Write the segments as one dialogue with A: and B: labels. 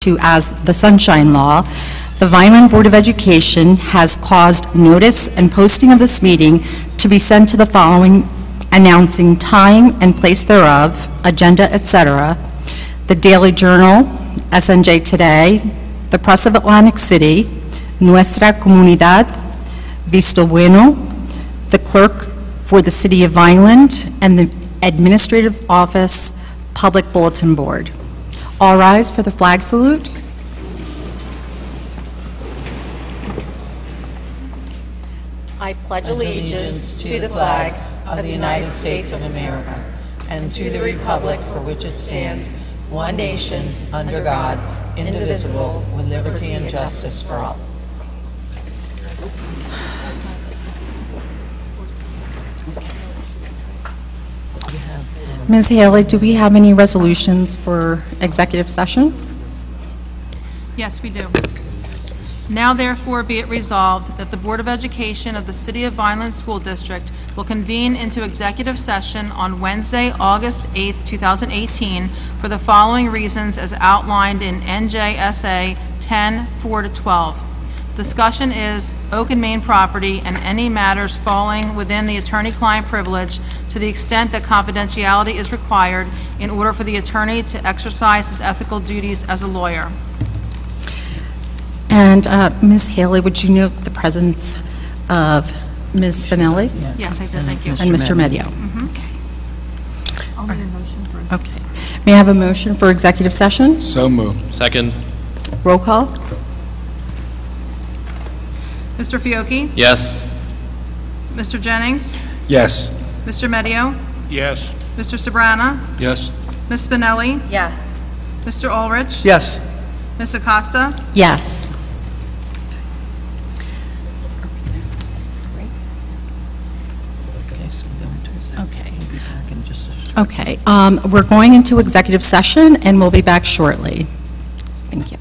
A: to as the Sunshine Law, the Vineland Board of Education has caused notice and posting of this meeting to be sent to the following, announcing time and place thereof, agenda, etc., the Daily Journal, SNJ Today, the Press of Atlantic City, Nuestra Comunidad, Visto Bueno, the Clerk for the City of Vineland, and the Administrative Office Public Bulletin Board. All rise for the flag salute. I pledge allegiance to the flag of the United States of America and to the republic for which it stands, one nation, under God, indivisible, with liberty and justice for all. Ms. Haley, do we have any resolutions for executive session?
B: Yes, we do. Now therefore be it resolved that the Board of Education of the City of Vineland School District will convene into executive session on Wednesday, August 8th, 2018 for the following reasons as outlined in NJSA 10:4-12. Discussion is Oak and Main property and any matters falling within the attorney-client privilege to the extent that confidentiality is required in order for the attorney to exercise his ethical duties as a lawyer.
A: And Ms. Haley, would you note the presence of Ms. Spinelli?
B: Yes, I did. Thank you.
A: And Mr. Medio.
B: Okay. I'll need a motion for
A: Okay. May I have a motion for executive session?
C: So moved.
D: Second.
A: Roll call.
B: Mr. Fiocchi?
D: Yes.
B: Mr. Jennings?
C: Yes.
B: Mr. Medio?
D: Yes.
B: Mr. Sabrana?
D: Yes.
B: Ms. Spinelli?
E: Yes.
B: Mr. Ulrich?
C: Yes.
B: Ms. Acosta?
A: Yes. Okay. We're going into executive session, and we'll be back shortly. Thank you.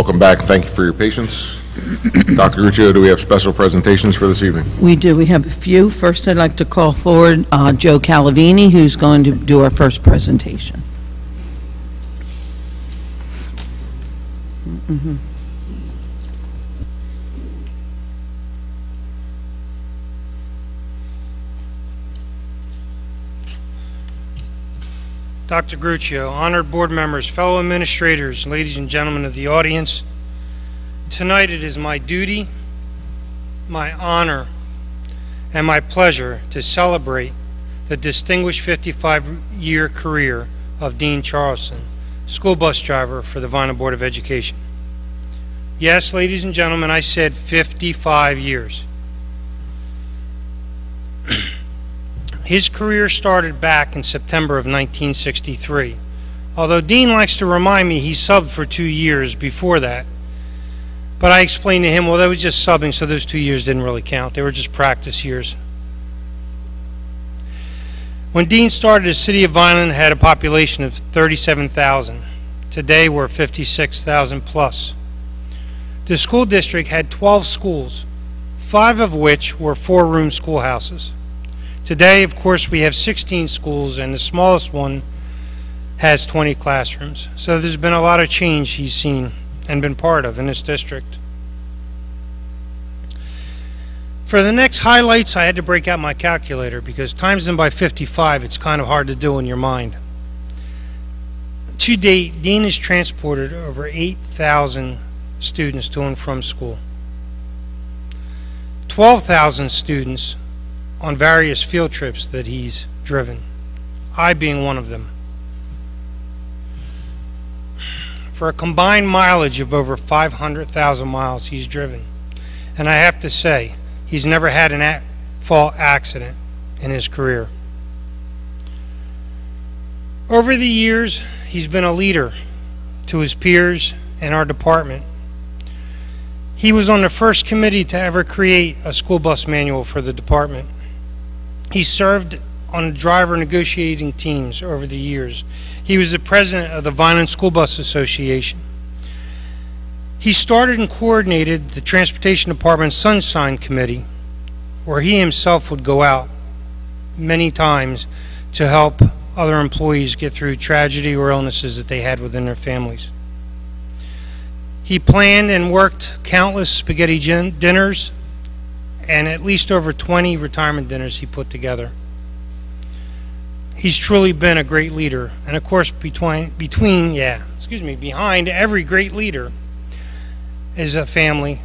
C: Welcome back. Thank you for your patience. Dr. Gruccio, do we have special presentations for this evening?
D: We do. We have a few. First, I'd like to call forward Joe Calavini, who's going to do our first presentation.
E: Dr. Gruccio, honored board members, fellow administrators, ladies and gentlemen of the audience, tonight it is my duty, my honor, and my pleasure to celebrate the distinguished 55-year career of Dean Charleston, school bus driver for the Vineland Board of Education. Yes, ladies and gentlemen, I said 55 years. His career started back in September of 1963. Although Dean likes to remind me he subbed for 2 years before that. But I explained to him, well, that was just subbing, so those 2 years didn't really count. They were just practice years. When Dean started, the city of Vineland had a population of 37,000. Today, we're 56,000 plus. The school district had 12 schools, 5 of which were 4-room schoolhouses. Today, of course, we have 16 schools, and the smallest one has 20 classrooms. So there's been a lot of change he's seen and been part of in this district. For the next highlights, I had to break out my calculator because times them by 55, it's kind of hard to do in your mind. To date, Dean has transported over 8,000 students to and from school. 12,000 students on various field trips that he's driven, I being one of them. For a combined mileage of over 500,000 miles he's driven. And I have to say, he's never had an at-fault accident in his career. Over the years, he's been a leader to his peers and our department. He was on the first committee to ever create a school bus manual for the department. He served on driver negotiating teams over the years. He was the president of the Vineland School Bus Association. He started and coordinated the Transportation Department's Sunshine Committee, where he himself would go out many times to help other employees get through tragedy or illnesses that they had within their families. He planned and worked countless spaghetti dinners and at least over 20 retirement dinners he put together. He's truly been a great leader, and of course behind every great leader is a family,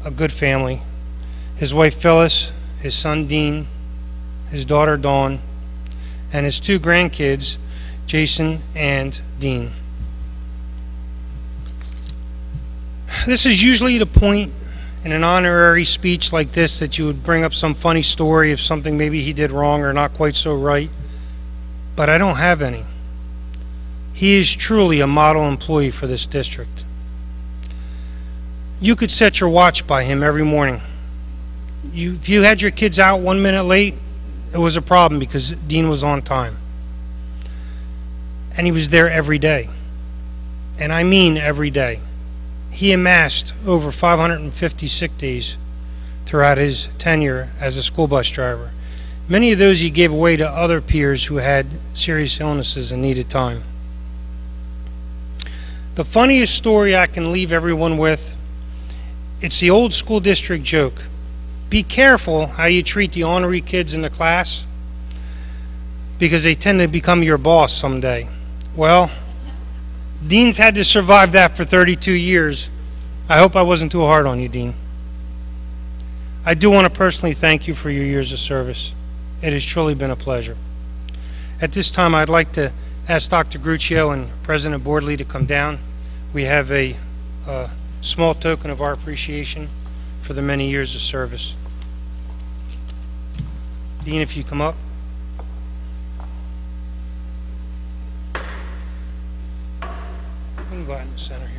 E: a good family. His wife Phyllis, his son Dean, his daughter Dawn, and his 2 grandkids, Jason and Dean. This is usually the point in an honorary speech like this that you would bring up some funny story of something maybe he did wrong or not quite so right, but I don't have any. He is truly a model employee for this district. You could set your watch by him every morning. If you had your kids out 1 minute late, it was a problem because Dean was on time. And he was there every day. And I mean every day. He amassed over 550 sick days throughout his tenure as a school bus driver. Many of those he gave away to other peers who had serious illnesses and needed time. The funniest story I can leave everyone with, it's the old school district joke. Be careful how you treat the ornery kids in the class because they tend to become your boss someday. Well, Dean's had to survive that for 32 years. I hope I wasn't too hard on you, Dean. I do want to personally thank you for your years of service. It has truly been a pleasure. At this time, I'd like to ask Dr. Gruccio and President Boardley to come down. We have a small token of our appreciation for the many years of service. Dean, if you come up. We can go out in the center here.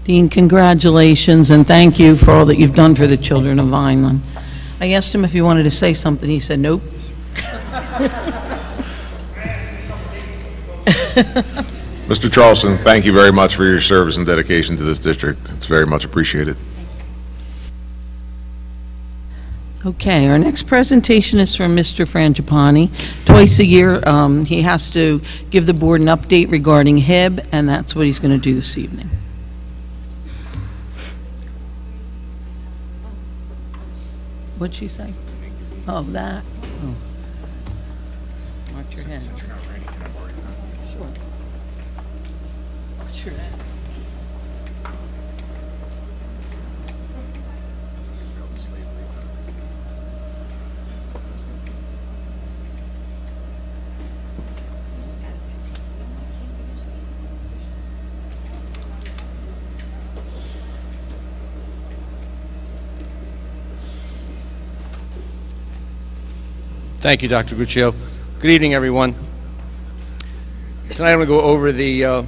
D: Dean, congratulations, and thank you for all that you've done for the children of Vineland. I asked him if he wanted to say something. He said nope.
C: Mr. Charleston, thank you very much for your service and dedication to this district. It's very much appreciated.
D: Okay, our next presentation is from Mr. Frangipani. Twice a year, he has to give the board an update regarding HIB, and that's what he's going to do this evening. What'd she say? Oh, that. Oh. Watch your head. Sure. Watch your head.
F: Thank you, Dr. Guccio. Good evening, everyone. Tonight I'm going to go over the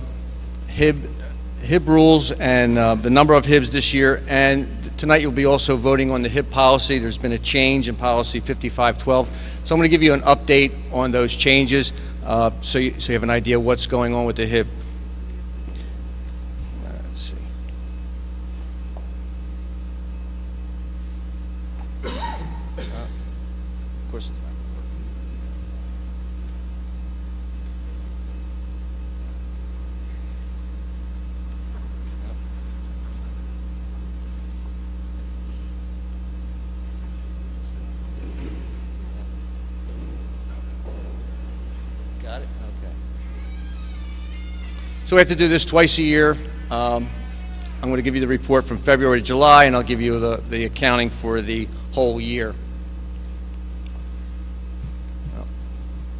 F: HIB rules and the number of HIBs this year. And tonight you'll be also voting on the HIB policy. There's been a change in policy 5512. So I'm going to give you an update on those changes so you have an idea what's going on with the HIB. Let's see. Of course it's not. Got it? Okay. So we have to do this twice a year. I'm going to give you the report from February to July, and I'll give you the accounting for the whole year. Oh,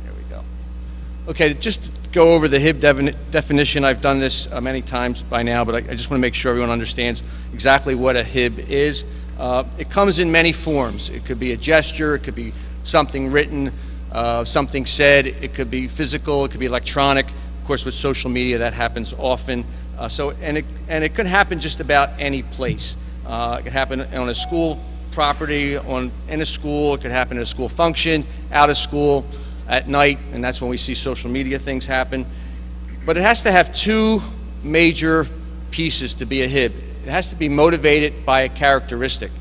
F: there we go. Okay, just to go over the HIB definition. I've done this many times by now, but I just want to make sure everyone understands exactly what a HIB is. It comes in many forms. It could be a gesture, it could be something written, something said, it could be physical, it could be electronic. Of course, with social media, that happens often. And it could happen just about any place. It could happen on a school property, in a school. It could happen at a school function, out of school, at night, and that's when we see social media things happen. But it has to have two major pieces to be a HIB. It has to be motivated by a characteristic.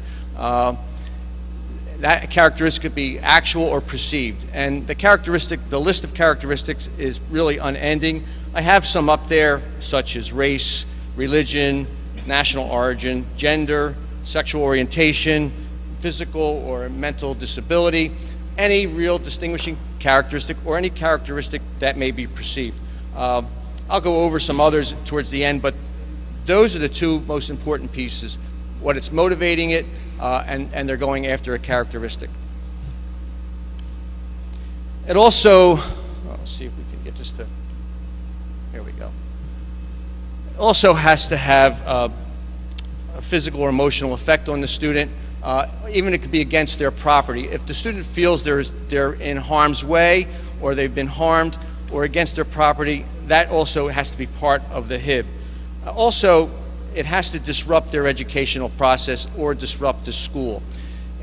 F: That characteristic could be actual or perceived. And the list of characteristics is really unending. I have some up there, such as race, religion, national origin, gender, sexual orientation, physical or mental disability, any real distinguishing characteristic or any characteristic that may be perceived. I'll go over some others towards the end, but those are the two most important pieces, what it's motivating it, and they're going after a characteristic. It also, let's see if we can get this to, here we go. It also has to have a physical or emotional effect on the student. Even it could be against their property. If the student feels they're in harm's way, or they've been harmed, or against their property, that also has to be part of the HIB. Also, it has to disrupt their educational process or disrupt the school.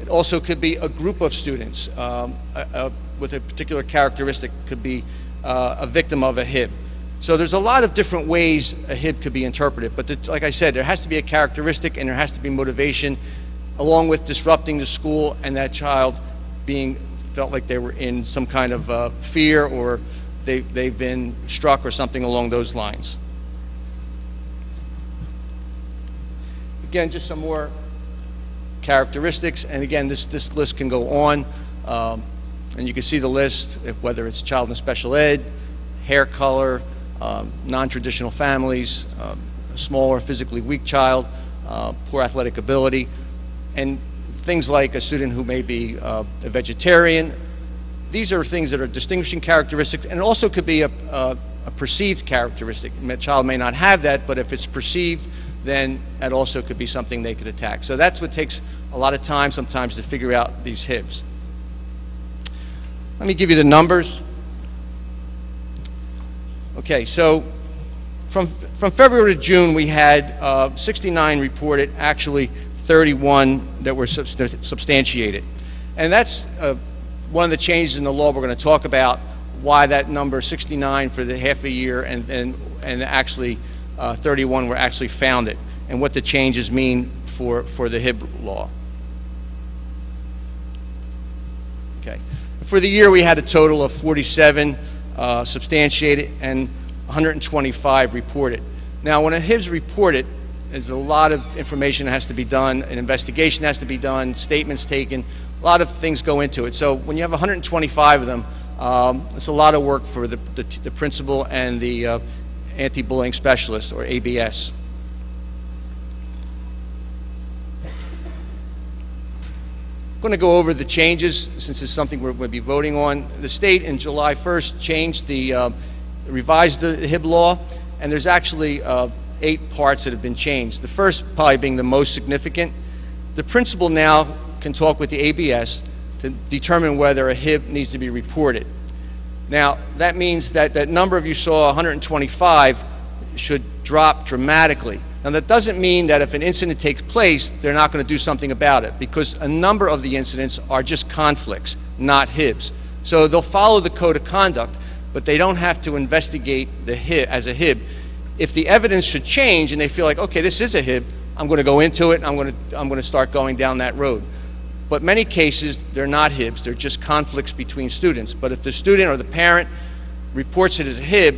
F: It also could be a group of students with a particular characteristic, could be a victim of a HIB. So there's a lot of different ways a HIB could be interpreted, but like I said, there has to be a characteristic and there has to be motivation, along with disrupting the school and that child felt like they were in some kind of fear, or they've been struck or something along those lines. Again, just some more characteristics, and again, this list can go on, and you can see the list, whether it's child in special ed, hair color, non-traditional families, a small or physically weak child, poor athletic ability, and things like a student who may be a vegetarian. These are things that are distinguishing characteristics, and it also could be a perceived characteristic. A child may not have that, but if it's perceived, then that also could be something they could attack. So that's what takes a lot of time sometimes to figure out these HIBs. Let me give you the numbers. Okay, so From February to June, we had 69 reported, actually 31 that were substantiated. And that's one of the changes in the law we're going to talk about, why that number 69 for the half a year and actually 31 were actually founded, and what the changes mean for the HIB law. Okay. For the year, we had a total of 47 substantiated and 125 reported. Now, when a HIB's reported, there's a lot of information that has to be done, an investigation has to be done, statements taken, a lot of things go into it. So when you have 125 of them, it's a lot of work for the principal and the anti-bullying specialist, or ABS. I'm going to go over the changes since it's something we're going to be voting on. The state in July 1st changed revised the HIB law, and there's actually 8 parts that have been changed. The first probably being the most significant. The principal now can talk with the ABS to determine whether a HIB needs to be reported. Now, that means that that number of you saw, 125, should drop dramatically. Now, that doesn't mean that if an incident takes place, they're not going to do something about it, because a number of the incidents are just conflicts, not HIBs. So they'll follow the code of conduct, but they don't have to investigate the HIB as a HIB. If the evidence should change and they feel like, okay, this is a HIB, I'm going to go into it, I'm going to start going down that road. But many cases, they're not HIBs, they're just conflicts between students. But if the student or the parent reports it as a HIB,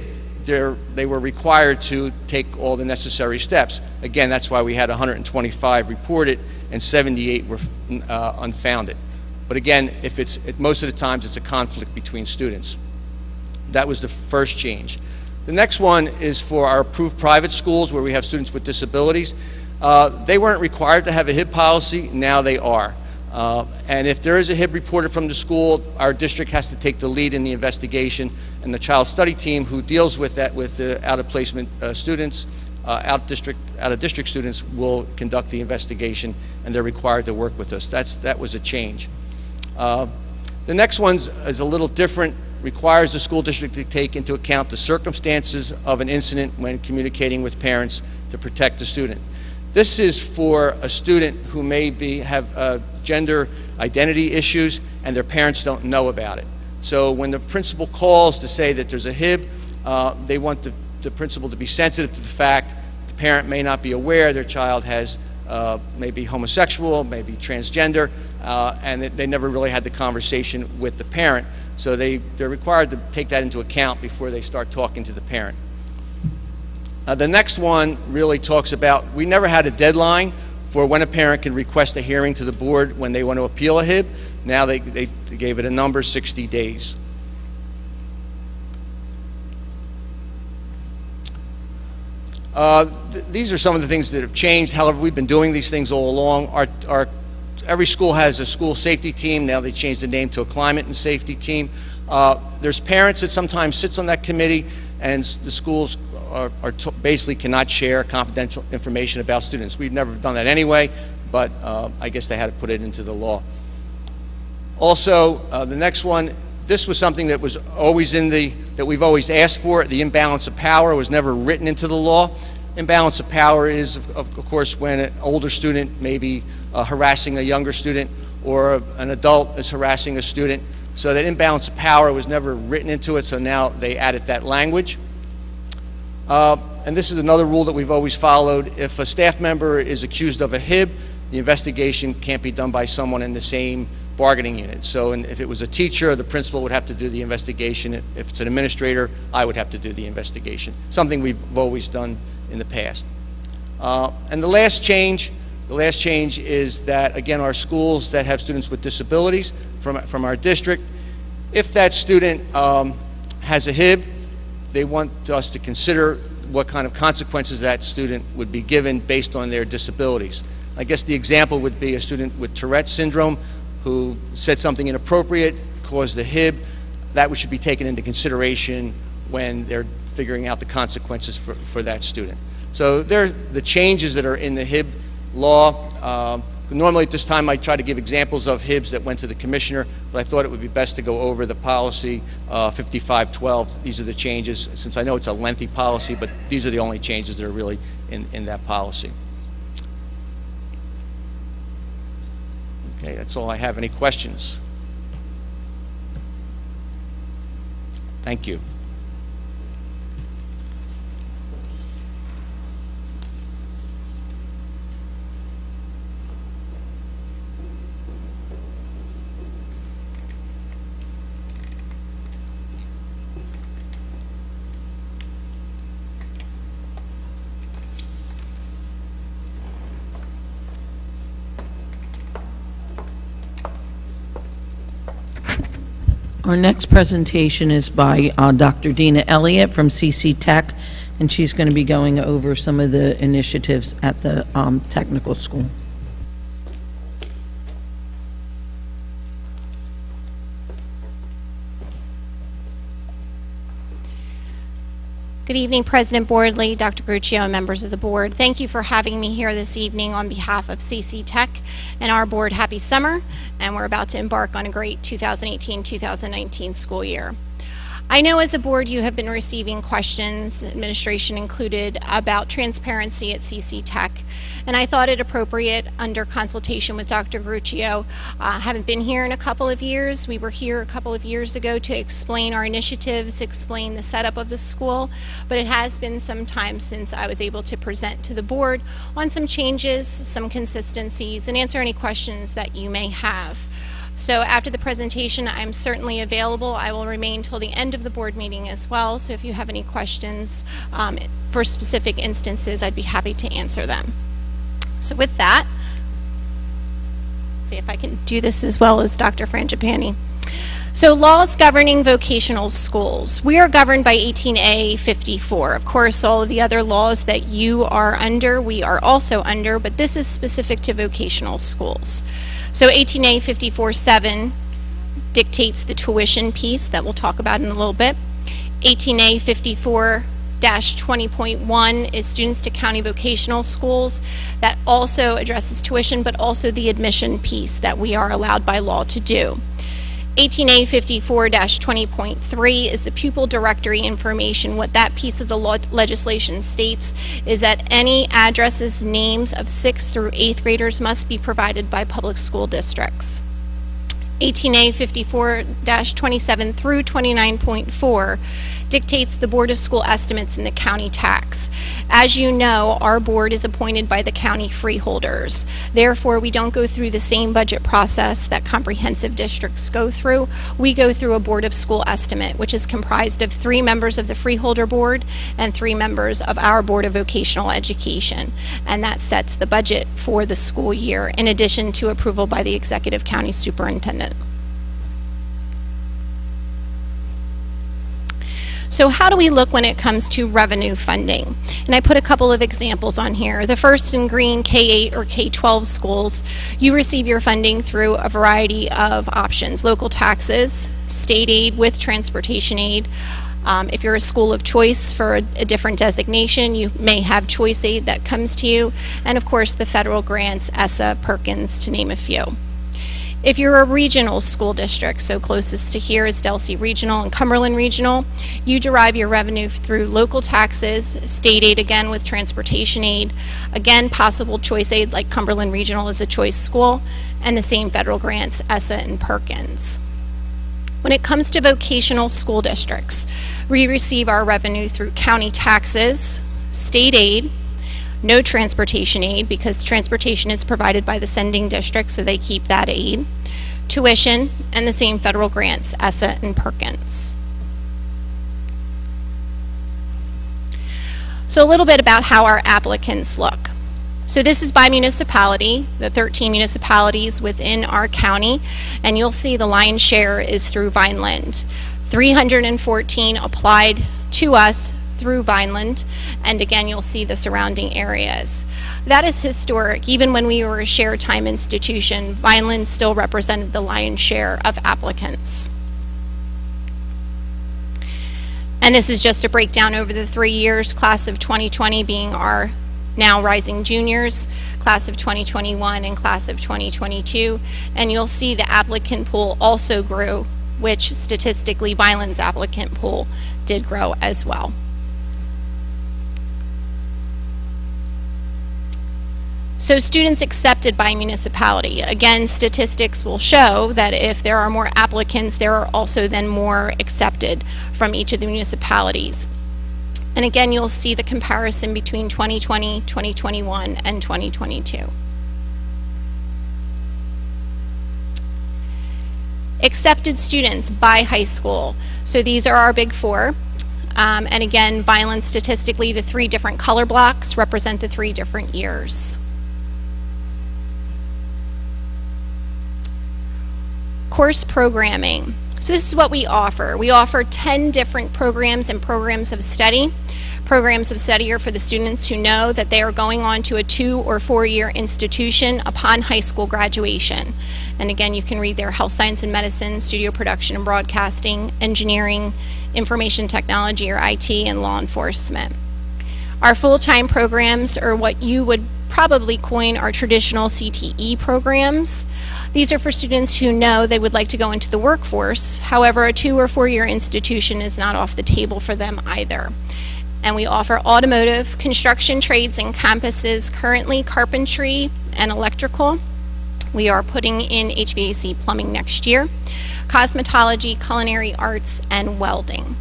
F: they were required to take all the necessary steps. Again, that's why we had 125 reported and 78 were unfounded. But again, most of the times it's a conflict between students. That was the first change. The next one is for our approved private schools where we have students with disabilities. They weren't required to have a HIB policy, now they are. And if there is a HIB reported from the school, our district has to take the lead in the investigation, and the child study team who deals with that with the out-of-placement students, out-of-district students will conduct the investigation, and they're required to work with us. That was a change. The next one is a little different, requires the school district to take into account the circumstances of an incident when communicating with parents to protect the student. This is for a student who may have gender identity issues and their parents don't know about it. So when the principal calls to say that there's a HIB, they want the principal to be sensitive to the fact the parent may not be aware their child has maybe homosexual, maybe transgender, and they never really had the conversation with the parent. So they're required to take that into account before they start talking to the parent. The next one really talks about, we never had a deadline for when a parent can request a hearing to the board when they want to appeal a HIB. Now they gave it a number, 60 days. These are some of the things that have changed. However, we've been doing these things all along. Every school has a school safety team. Now they changed the name to a climate and safety team. There's parents that sometimes sits on that committee, and the schools basically cannot share confidential information about students. We've never done that anyway, but I guess they had to put it into the law. Also, the next one, this was something that was always that we've always asked for. The imbalance of power was never written into the law. Imbalance of power is, of course, when an older student may be harassing a younger student, or an adult is harassing a student. So that imbalance of power was never written into it, so now they added that language. And this is another rule that we've always followed. If a staff member is accused of a HIB, the investigation can't be done by someone in the same bargaining unit. So if it was a teacher, the principal would have to do the investigation. If it's an administrator, I would have to do the investigation. Something we've always done in the past. And the last change is that, again, our schools that have students with disabilities from our district, if that student has a HIB, they want us to consider what kind of consequences that student would be given based on their disabilities. I guess the example would be a student with Tourette's syndrome who said something inappropriate, caused a HIB. That should be taken into consideration when they're figuring out the consequences for that student. So the changes that are in the HIB law Normally at this time I try to give examples of HIBs that went to the commissioner, but I thought it would be best to go over the policy 5512. These are the changes, since I know it's a lengthy policy, but these are the only changes that are really in that policy. Okay, that's all I have. Any questions? Thank you.
D: Our next presentation is by Dr. Dina Elliott from CC Tech, and she's going to be going over some of the initiatives at the technical school.
G: Good evening, President Boardley, Dr. Gruccio, and members of the board. Thank you for having me here this evening on behalf of CC Tech and our board. Happy summer, and we're about to embark on a great 2018-2019 school year. I know as a board you have been receiving questions, administration included, about transparency at CC Tech, and I thought it appropriate under consultation with Dr. Gruccio. Haven't been here in a couple of years. We were here a couple of years ago to explain our initiatives, explain the setup of the school, but it has been some time since I was able to present to the board on some changes, some consistencies, and answer any questions that you may have. So after the presentation, I'm certainly available. I will remain till the end of the board meeting as well, so if you have any questions for specific instances, I'd be happy to answer them. So with that, see if I can do this as well as Dr. Frangipani. So laws governing vocational schools. We are governed by 18A 54. Of course, all of the other laws that you are under, we are also under, but this is specific to vocational schools. So 18A 54-7 dictates the tuition piece that we'll talk about in a little bit. 18A 54-20.1 is students to county vocational schools. That also addresses tuition, but also the admission piece that we are allowed by law to do. 18A 54-20.3 is the pupil directory information. What that piece of the legislation states is that any addresses, names of 6th through 8th graders must be provided by public school districts. 18A 54-27 through 29.4 dictates the Board of School Estimates and the county tax. As you know, our board is appointed by the county freeholders. Therefore, we don't go through the same budget process that comprehensive districts go through. We go through a Board of School Estimate, which is comprised of 3 members of the freeholder board and 3 members of our Board of Vocational Education. And that sets the budget for the school year, in addition to approval by the executive county superintendent. So how do we look when it comes to revenue funding? And I put a couple of examples on here. The first in green, K-8 or K-12 schools, you receive your funding through a variety of options. Local taxes, state aid with transportation aid. If you're a school of choice for a different designation, you may have choice aid that comes to you. And of course the federal grants, ESSA, Perkins, to name a few. If you're a regional school district, so closest to here is Delsea Regional and Cumberland Regional, you derive your revenue through local taxes, state aid again with transportation aid, again possible choice aid like Cumberland Regional is a choice school, and the same federal grants, ESSA and Perkins. When it comes to vocational school districts, we receive our revenue through county taxes, state aid, no transportation aid because transportation is provided by the sending district, so they keep that aid, tuition, and the same federal grants, ESSA and Perkins. So a little bit about how our applicants look. So this is by municipality, the 13 municipalities within our county, and you'll see the lion's share is through Vineland. 314 applied to us through Vineland, and again you'll see the surrounding areas. That is historic. Even when we were a shared time institution, Vineland still represented the lion's share of applicants. And this is just a breakdown over the 3 years, class of 2020 being our now rising juniors, class of 2021 and class of 2022. And you'll see the applicant pool also grew, which statistically Vineland's applicant pool did grow as well. So students accepted by municipality. Again, statistics will show that if there are more applicants, there are also then more accepted from each of the municipalities. And again, you'll see the comparison between 2020, 2021, and 2022. Accepted students by high school. So these are our big four. And again, Vineland statistically, the 3 different color blocks represent the 3 different years. Course programming. So this is what we offer. We offer 10 different programs and programs of study. Programs of study are for the students who know that they are going on to a 2- or 4-year institution upon high school graduation. And again, you can read their health science and medicine, studio production and broadcasting, engineering, information technology or IT, and law enforcement. Our full-time programs are what you would probably coin our traditional CTE programs. These are for students who know they would like to go into the workforce. However, a 2- or 4-year institution is not off the table for them either. And we offer automotive, construction trades and campuses, currently carpentry and electrical. We are putting in HVAC plumbing next year, cosmetology, culinary arts, and welding.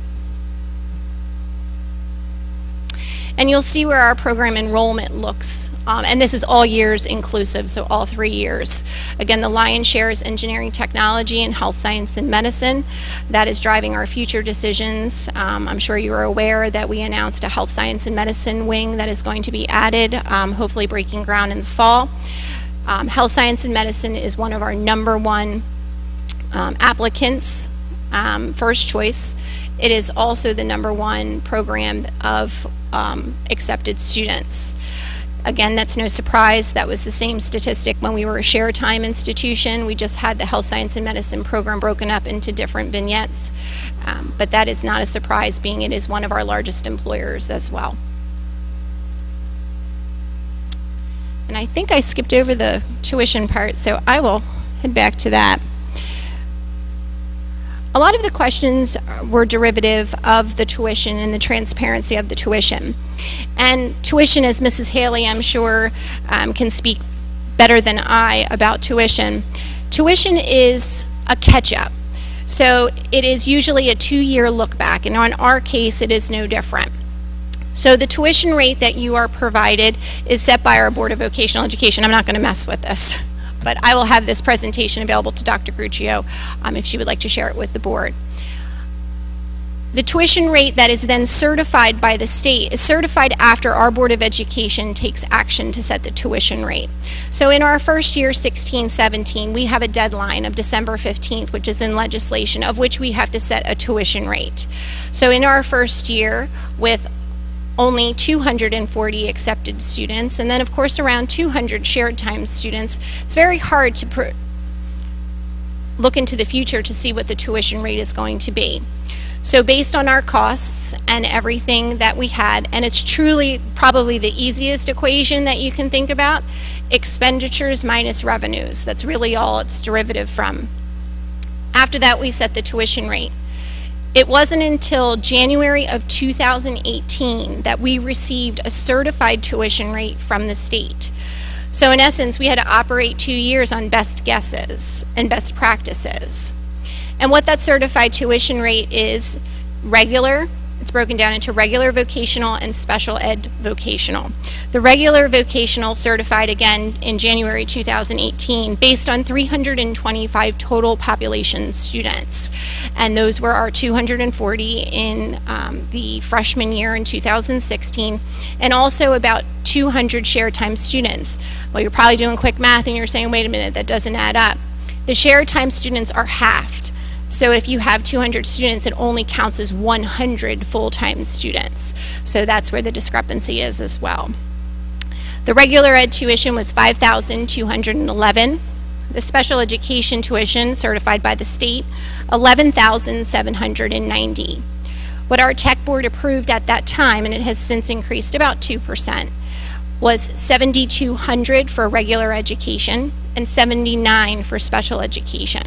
G: And you'll see where our program enrollment looks. And this is all years inclusive, so all 3 years. Again, the lion's share is engineering technology and health science and medicine. That is driving our future decisions. I'm sure you are aware that we announced a health science and medicine wing that is going to be added, hopefully breaking ground in the fall. Health science and medicine is one of our #1 applicants, first choice. It is also the #1 program of accepted students. Again, that's no surprise. That was the same statistic when we were a share time institution. We just had the health science and medicine program broken up into different vignettes. But that is not a surprise, being it is one of our largest employers as well. And I think I skipped over the tuition part, so I will head back to that. A lot of the questions were derivative of the tuition and the transparency of the tuition. And tuition, as Mrs. Haley, I'm sure, can speak better than I about tuition. Tuition is a catch-up. So it is usually a 2-year look back, and in our case, it is no different. So the tuition rate that you are provided is set by our Board of Vocational Education. I'm not going to mess with this, but I will have this presentation available to Dr. Gruccio if she would like to share it with the board. The tuition rate that is then certified by the state is certified after our Board of Education takes action to set the tuition rate. So in our first year, 16-17, we have a deadline of December 15th, which is in legislation, of which we have to set a tuition rate. So in our first year, with only 240 accepted students, and then of course around 200 shared time students, it's very hard to look into the future to see what the tuition rate is going to be. So based on our costs and everything that we had, and it's truly probably the easiest equation that you can think about, expenditures minus revenues. That's really all it's derivative from. After that, we set the tuition rate. It wasn't until January of 2018 that we received a certified tuition rate from the state. So in essence, we had to operate 2 years on best guesses and best practices. And what that certified tuition rate is: regular, it's broken down into regular vocational and special ed vocational. The regular vocational certified again in January 2018 based on 325 total population students. And those were our 240 in the freshman year in 2016, and also about 200 shared time students. Well, you're probably doing quick math and you're saying, wait a minute, that doesn't add up. The shared time students are halved. So if you have 200 students, it only counts as 100 full-time students. So that's where the discrepancy is as well. The regular ed tuition was $5,211. The special education tuition certified by the state, $11,790. What our tech board approved at that time, and it has since increased about 2%, was $7,200 for regular education and $79 for special education.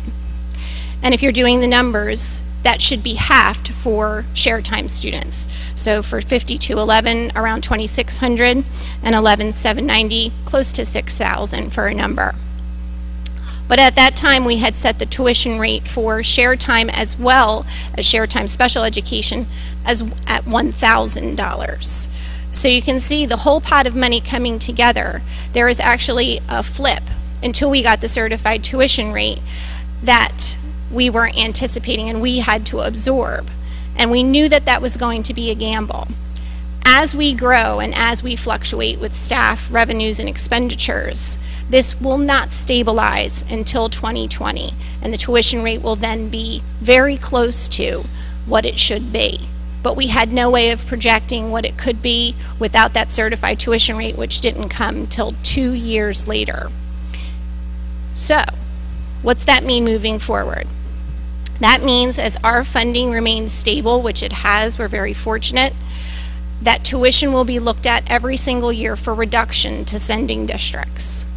G: And if you're doing the numbers, that should be halved for shared time students. So for 5211, around 2,600, and 11,790, close to 6,000 for a number. But at that time, we had set the tuition rate for shared time as well as shared time special education as at $1,000. So you can see the whole pot of money coming together. There is actually a flip until we got the certified tuition rate that we were anticipating and we had to absorb. And we knew that that was going to be a gamble. As we grow and as we fluctuate with staff, revenues, and expenditures, this will not stabilize until 2020, and the tuition rate will then be very close to what it should be. But we had no way of projecting what it could be without that certified tuition rate, which didn't come till 2 years later. So, what's that mean moving forward? That means as our funding remains stable, which it has, we're very fortunate, that tuition will be looked at every single year for reduction to sending districts.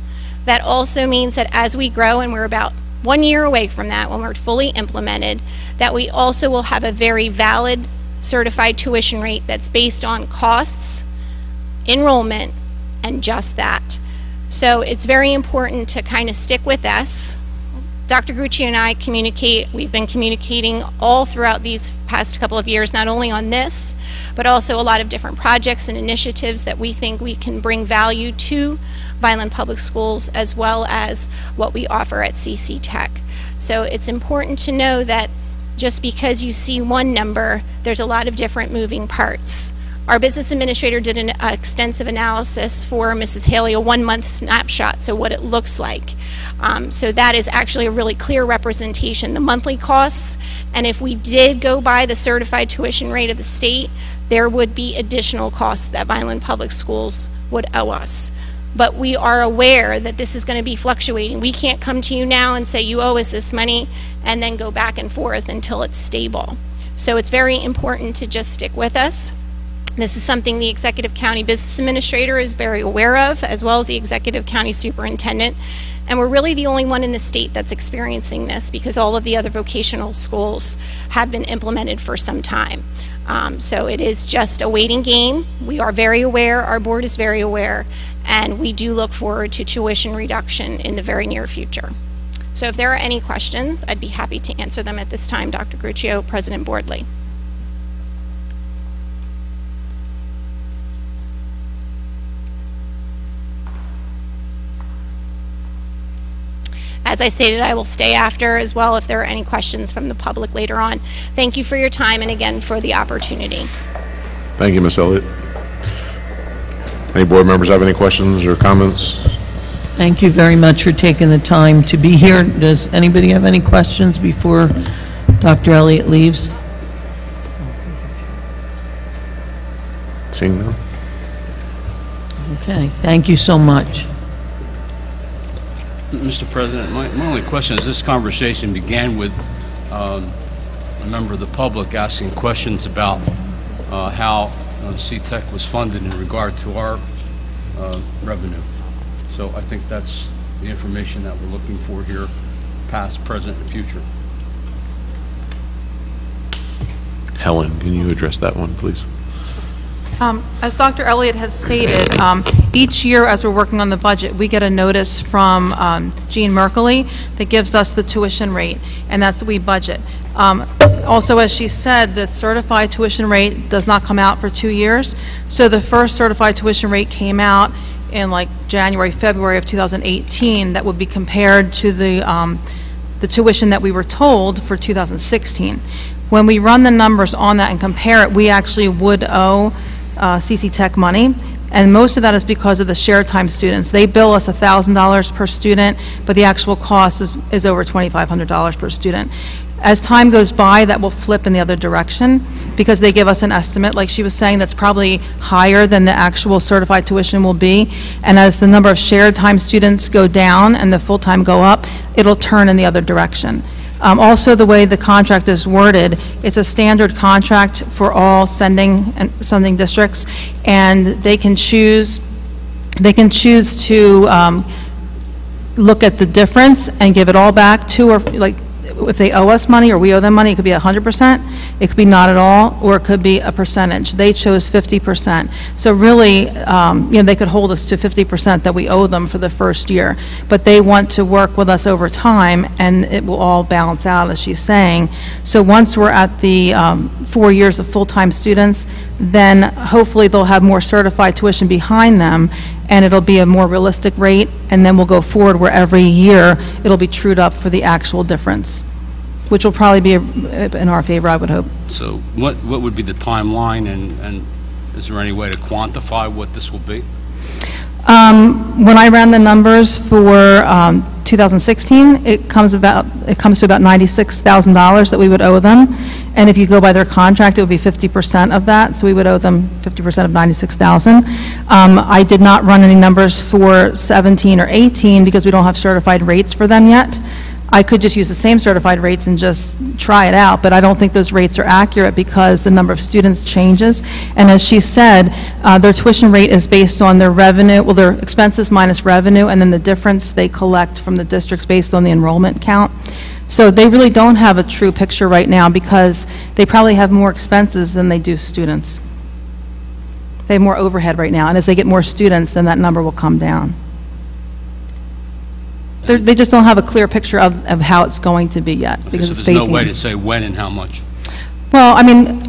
G: That also means that as we grow, and we're about 1 year away from that when we're fully implemented, that we also will have a very valid certified tuition rate that's based on costs, enrollment, and just that. So it's very important to kind of stick with us. Dr. Grucci and I communicate, we've been communicating all throughout these past couple of years, not only on this, but also a lot of different projects and initiatives that we think we can bring value to Vineland Public Schools as well as what we offer at CC Tech. So it's important to know that just because you see one number, there's a lot of different moving parts. Our business administrator did an extensive analysis for Mrs. Haley, a 1-month snapshot, so what it looks like. So that is actually a really clear representation, the monthly costs, and if we did go by the certified tuition rate of the state, there would be additional costs that Vineland Public Schools would owe us. But we are aware that this is going to be fluctuating. We can't come to you now and say you owe us this money and then go back and forth until it's stable. So it's very important to just stick with us. This is something the Executive County Business Administrator is very aware of, as well as the Executive County Superintendent. And we're really the only one in the state that's experiencing this because all of the other vocational schools have been implemented for some time. So it is just a waiting game. We are very aware, our board is very aware, and we do look forward to tuition reduction in the very near future. So if there are any questions, I'd be happy to answer them at this time. Dr. Gruccio, President Boardley. As I stated, I will stay after as well if there are any questions from the public later on. Thank you for your time and again for the opportunity.
C: Thank you, Ms. Elliott. Any board members have any questions or comments?
D: Thank you very much for taking the time to be here. Does anybody have any questions before Dr. Elliott leaves?
C: Seeing none.
D: Okay, thank you so much.
H: Mr. President, my only question is this conversation began with a member of the public asking questions about how CTEC was funded in regard to our revenue. So I think that's the information that we're looking for here, past, present, and future.
C: Helen, can you address that one, please?
B: As Dr. Elliott has stated, each year as we're working on the budget, we get a notice from Jean Merkley that gives us the tuition rate, and that's what we budget. Also, as she said, the certified tuition rate does not come out for 2 years. So the first certified tuition rate came out in like January, February of 2018 that would be compared to the tuition that we were told for 2016. When we run the numbers on that and compare it, we actually would owe CC Tech money, and most of that is because of the shared time students. They bill us $1,000 per student, but the actual cost is over $2,500 per student. As time goes by, that will flip in the other direction because they give us an estimate, like she was saying, that's probably higher than the actual certified tuition will be, and as the number of shared time students go down and the full-time go up, it'll turn in the other direction. Also, the way the contract is worded, it's a standard contract for all sending districts, and they can choose they can choose to look at the difference and give it all back to, or like, if they owe us money or we owe them money, it could be 100%, it could be not at all, or it could be a percentage. They chose 50%. So really, they could hold us to 50% that we owe them for the first year. But they want to work with us over time, and it will all balance out, as she's saying. So once we're at the 4 years of full-time students, then hopefully they'll have more certified tuition behind them, and it'll be a more realistic rate, and then we'll go forward where every year it'll be trued up for the actual difference, which will probably be in our favor, I would hope.
H: So what would be the timeline, and is there any way to quantify what this will be?
B: When I ran the numbers for 2016, it comes to about $96,000 that we would owe them, and if you go by their contract, it would be 50% of that, so we would owe them 50% of $96,000. I did not run any numbers for 17 or 18 because we don't have certified rates for them yet. I could just use the same certified rates and just try it out, but I don't think those rates are accurate because the number of students changes. And as she said, their tuition rate is based on their revenue, well, their expenses minus revenue, and then the difference they collect from the districts based on the enrollment count. So they really don't have a true picture right now because they probably have more expenses than they do students. They have more overhead right now, and as they get more students, then that number will come down. They just don't have a clear picture of how it's going to be yet,
H: Okay,
B: because
H: so
B: it's
H: there's no
B: facing.
H: way to say when and how much?
B: Well, I mean,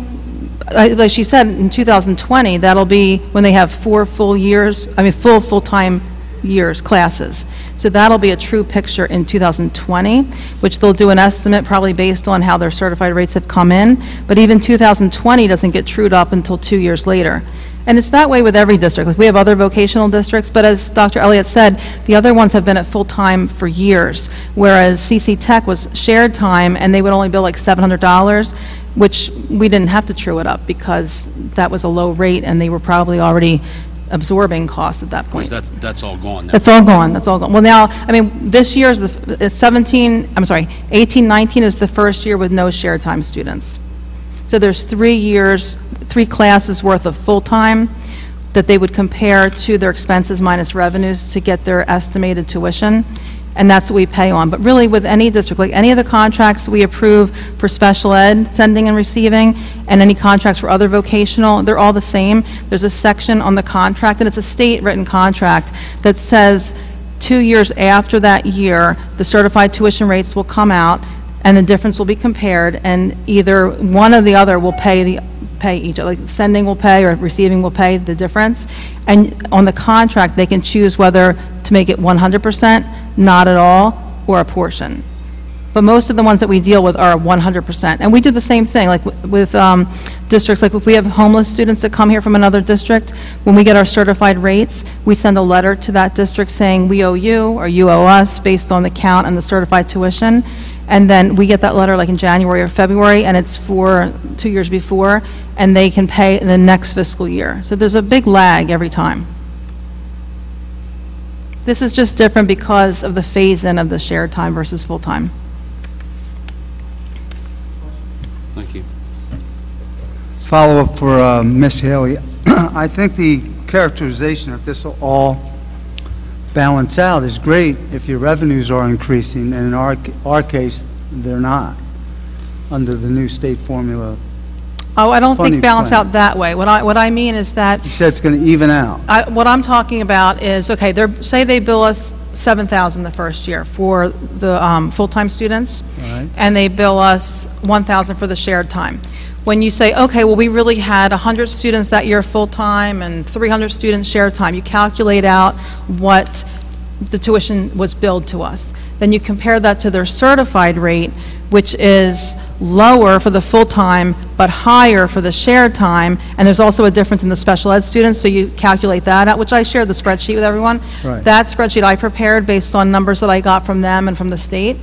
B: like she said, in 2020, that'll be when they have 4 full years, full-time years, classes. So that'll be a true picture in 2020, which they'll do an estimate probably based on how their certified rates have come in. But even 2020 doesn't get trued up until 2 years later. And it's that way with every district. Like, we have other vocational districts, but as Dr. Elliott said, the other ones have been at full-time for years, whereas CC Tech was shared time, and they would only bill like $700, which we didn't have to true it up because that was a low rate, and they were probably already absorbing costs at that point.
H: That's all gone now.
B: That's all gone, that's all gone. Well, now, I mean, this year is it's 18, 19 is the first year with no shared time students. So there's 3 years, 3 classes worth of full-time that they would compare to their expenses minus revenues to get their estimated tuition, and that's what we pay on. But really, with any district, like any of the contracts we approve for special ed, sending and receiving, and any contracts for other vocational, they're all the same. There's a section on the contract, and it's a state-written contract, that says 2 years after that year, the certified tuition rates will come out, and the difference will be compared, and either one or the other will pay each, like sending will pay or receiving will pay the difference. And on the contract, they can choose whether to make it 100%, not at all, or a portion. But most of the ones that we deal with are 100%. And we do the same thing, like with districts, like if we have homeless students that come here from another district, when we get our certified rates, we send a letter to that district saying we owe you or you owe us based on the count and the certified tuition. And then we get that letter like in January or February, and it's for 2 years before, and they can pay in the next fiscal year. So there's a big lag every time. This is just different because of the phase-in of the shared time versus full-time.
H: Thank you.
I: Follow-up for Ms. Haley. I think the characterization that this will all balance out is great if your revenues are increasing, and in our case, they're not, under the new state formula.
B: Oh, I don't think
I: Funding
B: balance
I: plan.
B: out that way. What I mean is that
I: You said it's going to even out.
B: what I'm talking about is, okay, say they bill us $7,000 the first year for the full-time students,
I: Right.
B: and they bill us $1,000 for the shared time. When you say, okay, well, we really had 100 students that year full-time and 300 students shared time, you calculate out what the tuition was billed to us. Then you compare that to their certified rate, which is lower for the full-time but higher for the shared time, and there's also a difference in the special ed students, so you calculate that out, which I shared the spreadsheet with everyone.
I: Right.
B: That spreadsheet I prepared based on numbers that I got from them and from the state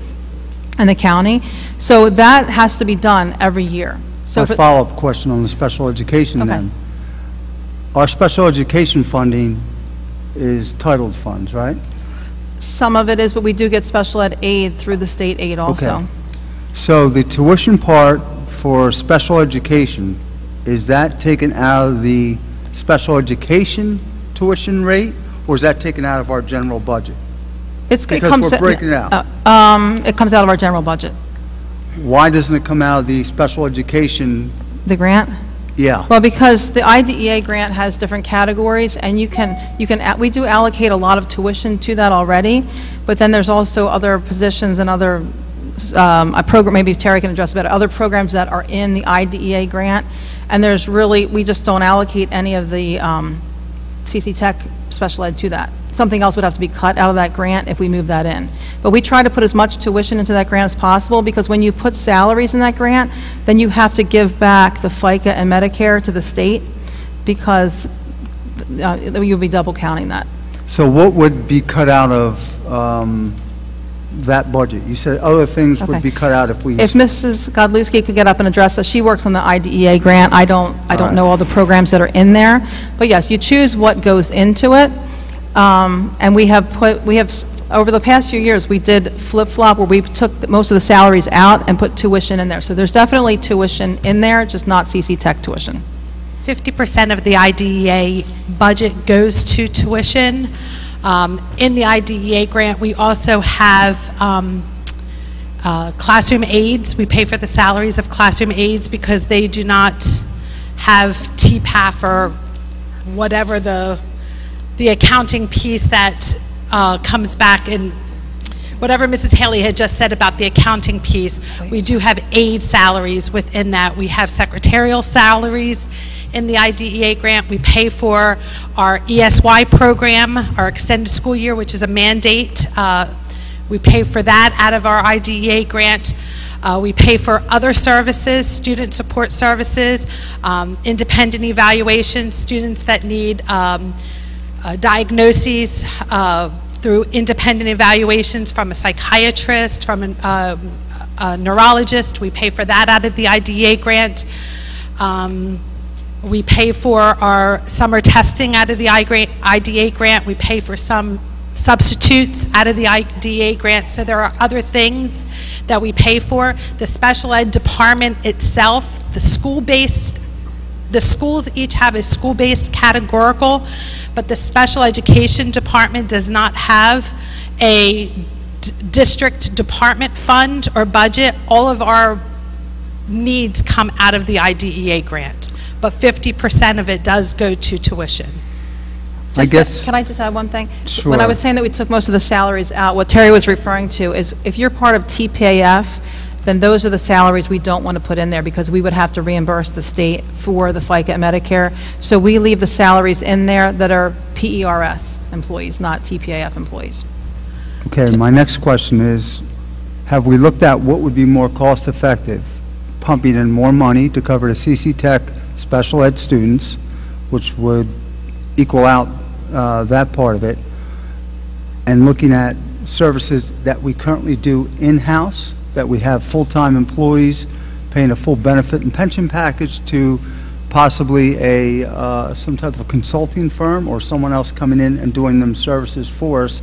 B: and the county. So that has to be done every year. So
I: A
B: if it-
I: follow-up question on the special education
B: Okay.
I: then. Our special education funding is titled funds, right?
B: some of it is, but we do get special ed aid through the state aid also.
I: Okay. So the tuition part for special education, is that taken out of the special education tuition rate, or is that taken out of our general budget?
B: It
I: Because
B: comes
I: we're breaking it out.
B: It comes out of our general budget.
I: Why doesn't it come out of the special education?
B: The grant?
I: Yeah.
B: Well, because the IDEA grant has different categories, and we do allocate a lot of tuition to that already, but then there's also other positions and other, a program, maybe Terry can address better, other programs that are in the IDEA grant, and we just don't allocate any of the CC Tech special ed to that. Something else would have to be cut out of that grant if we move that in. But we try to put as much tuition into that grant as possible, because when you put salaries in that grant, then you have to give back the FICA and Medicare to the state, because you'll be double counting that.
I: So what would be cut out of that budget? You said other things would be cut out if we...
B: If Mrs. Godlewski could get up and address that, she works on the IDEA grant. I don't know all the programs that are in there. But yes, you choose what goes into it. And we have over the past few years, we did flip-flop where we took most of the salaries out and put tuition in there. So there's definitely tuition in there, just not CC Tech tuition.
J: 50% of the IDEA budget goes to tuition. In the IDEA grant, we also have classroom aides. We pay for the salaries of classroom aides because they do not have TPAF or whatever the accounting piece that comes back in. Whatever Mrs. Haley had just said about the accounting piece, we do have aide salaries within that. We have secretarial salaries in the IDEA grant. We pay for our ESY program, our extended school year, which is a mandate. We pay for that out of our IDEA grant. We pay for other services, student support services, independent evaluations, students that need diagnoses through independent evaluations from a psychiatrist, from a neurologist. We pay for that out of the IDEA grant. We pay for our summer testing out of the IDEA grant. We pay for some substitutes out of the IDEA grant. So there are other things that we pay for. The special ed department itself, the schools each have a school-based categorical, but the special education department does not have a district department fund or budget. All of our needs come out of the IDEA grant, but 50% of it does go to tuition.
B: Can I just add one thing?
I: Sure.
B: When I was saying that we took most of the salaries out, what Terry was referring to is if you're part of TPAF, then those are the salaries we don't want to put in there, because we would have to reimburse the state for the FICA and Medicare. So we leave the salaries in there that are PERS employees, not TPAF employees.
I: Okay, my next question is, have we looked at what would be more cost-effective? Pumping in more money to cover the CC Tech special ed students, which would equal out that part of it, and looking at services that we currently do in-house, that we have full-time employees paying a full benefit and pension package, to possibly some type of consulting firm or someone else coming in and doing them services for us.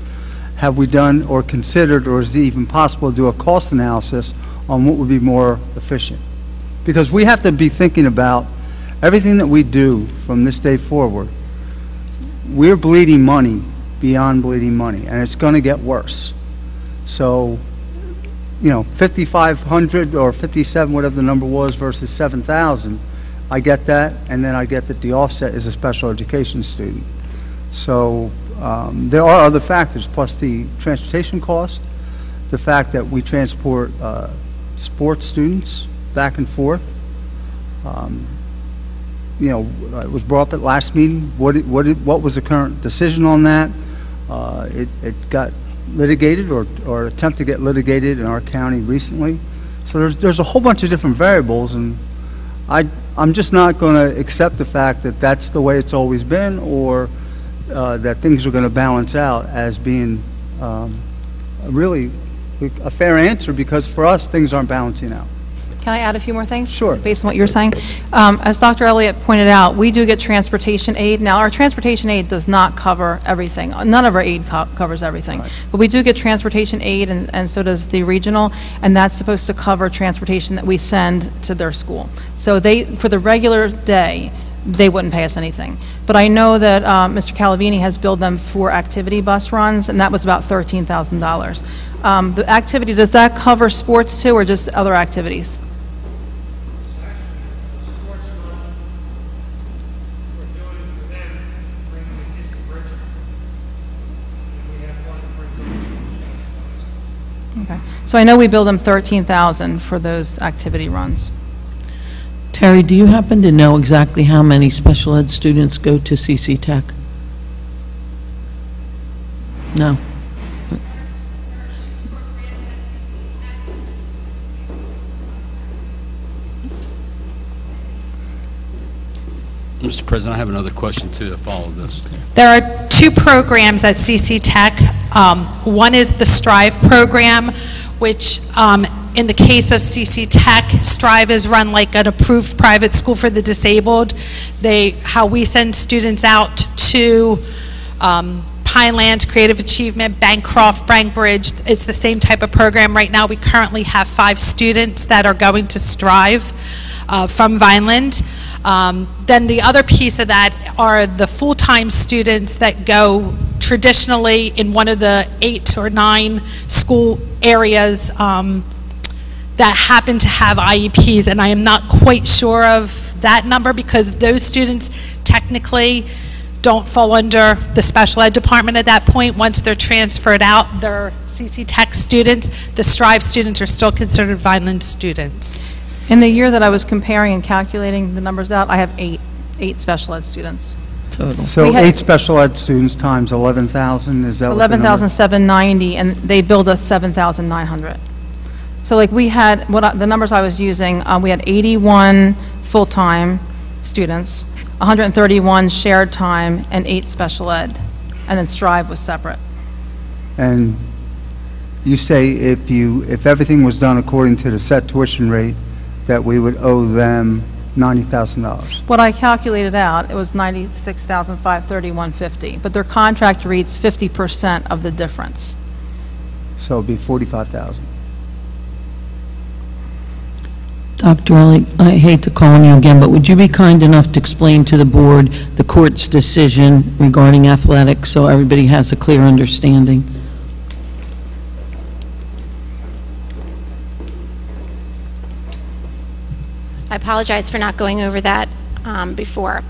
I: Have we done or considered, or is it even possible to do a cost analysis on what would be more efficient? Because we have to be thinking about everything that we do from this day forward. We're bleeding money beyond bleeding money, and it's going to get worse. So, you know, 5,500 or 57, whatever the number was, versus 7,000, I get that, and then I get that the offset is a special education student. So there are other factors, plus the transportation cost, the fact that we transport sports students back and forth. You know, it was brought up at last meeting. What was the current decision on that? It got litigated or attempted to get litigated in our county recently. So there's a whole bunch of different variables, and I'm just not going to accept the fact that that's the way it's always been, or that things are going to balance out as being really a fair answer, because for us things aren't balancing out.
B: Can I add a few more things?
I: Sure.
B: Based on what you're saying? As Dr. Elliott pointed out, we do get transportation aid. Now, our transportation aid does not cover everything. None of our aid covers everything. Right. But we do get transportation aid, and so does the regional, and that's supposed to cover transportation that we send to their school. So for the regular day, they wouldn't pay us anything. But I know that Mr. Calavini has billed them for activity bus runs, and that was about $13,000. The activity, does that cover sports too, or just other activities? Okay. So I know we bill them $13,000 for those activity runs.
D: Terry, do you happen to know exactly how many special ed students go to CC Tech? No.
H: Mr. President, I have another question too to follow this.
J: There are two programs at CC Tech. One is the Strive program, which in the case of CC Tech, Strive is run like an approved private school for the disabled. How we send students out to Pineland, Creative Achievement, Bancroft, Bankbridge, it's the same type of program. Right now we currently have 5 students that are going to Strive from Vineland. Then the other piece of that are the full-time students that go traditionally in one of the 8 or 9 school areas that happen to have IEPs, and I am not quite sure of that number because those students technically don't fall under the special ed department at that point. Once they're transferred out, they're CC Tech students. The Strive students are still considered Vineland students.
B: In the year that I was comparing and calculating the numbers out, I have eight special ed students.
D: Total.
I: So 8 special ed students times 11,000, is that what the number?
B: 11,790, and they billed us 7,900. So like we had, the numbers I was using, we had 81 full-time students, 131 shared time, and 8 special ed, and then Strive was separate.
I: And you say if everything was done according to the set tuition rate, that we would owe them $90,000.
B: What I calculated out, it was $96,531.50, but their contract reads 50% of the difference.
I: So it'd be $45,000.
D: Dr. Elliott, I hate to call on you again, but would you be kind enough to explain to the board the court's decision regarding athletics so everybody has a clear understanding?
G: I apologize for not going over that before.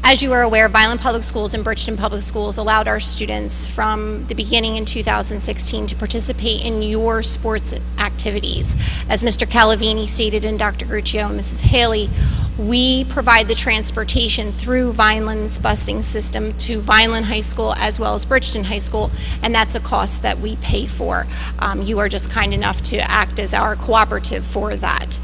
G: As you are aware, Vineland Public Schools and Bridgeton Public Schools allowed our students from the beginning in 2016 to participate in your sports activities. As Mr. Calavini stated and Dr. Gruccio and Mrs. Haley, we provide the transportation through Vineland's busing system to Vineland High School as well as Bridgeton High School, and that's a cost that we pay for. You are just kind enough to act as our cooperative for that.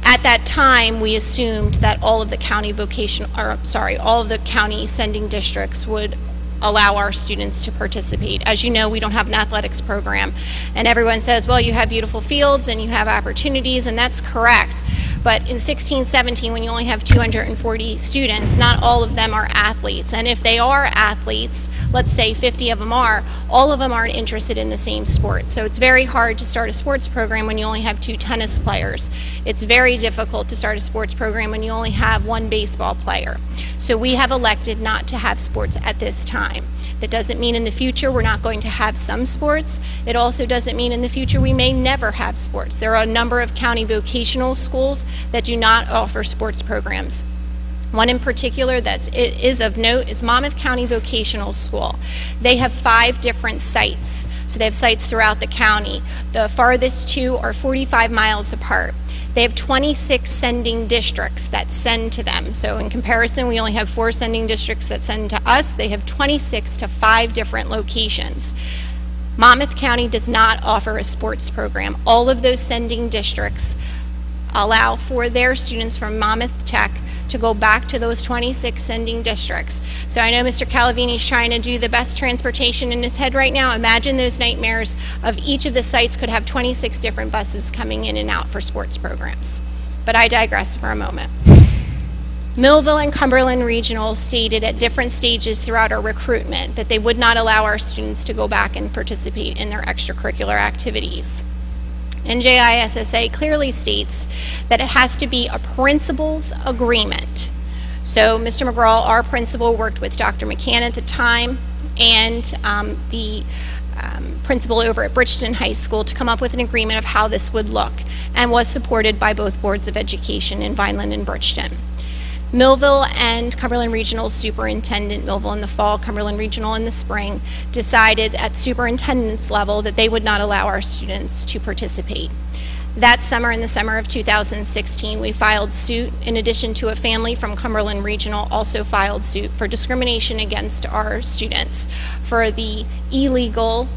G: At that time, we assumed that all of the county all of the county sending districts would allow our students to participate. As you know, we don't have an athletics program, and everyone says, well, you have beautiful fields and you have opportunities, and that's correct. But in 16-17, when you only have 240 students, not all of them are athletes. And if they are athletes, let's say 50 of them are, all of them aren't interested in the same sport. So it's very hard to start a sports program when you only have 2 tennis players. It's very difficult to start a sports program when you only have 1 baseball player. So we have elected not to have sports at this time. That doesn't mean in the future we're not going to have some sports. It also doesn't mean in the future we may never have sports. There are a number of county vocational schools that do not offer sports programs. One in particular that is of note is Monmouth County Vocational School. They have 5 different sites. So they have sites throughout the county. The farthest 2 are 45 miles apart. They have 26 sending districts that send to them. So in comparison, we only have 4 sending districts that send to us. They have 26 to 5 different locations. Monmouth County does not offer a sports program. All of those sending districts allow for their students from Monmouth Tech to go back to those 26 sending districts. So I know Mr. Calavini is trying to do the best transportation in his head right now. Imagine those nightmares of each of the sites could have 26 different buses coming in and out for sports programs. But I digress for a moment. Millville and Cumberland Regional stated at different stages throughout our recruitment that they would not allow our students to go back and participate in their extracurricular activities. NJISSA clearly states that it has to be a principal's agreement. So Mr. McGraw, our principal, worked with Dr. McCann at the time and the principal over at Bridgeton High School to come up with an agreement of how this would look, and was supported by both boards of education in Vineland and Bridgeton. Millville and Cumberland Regional Superintendent, Millville in the fall, Cumberland Regional in the spring, decided at superintendent's level that they would not allow our students to participate. That summer, in the summer of 2016, we filed suit. In addition to a family from Cumberland Regional also filed suit for discrimination against our students for the illegal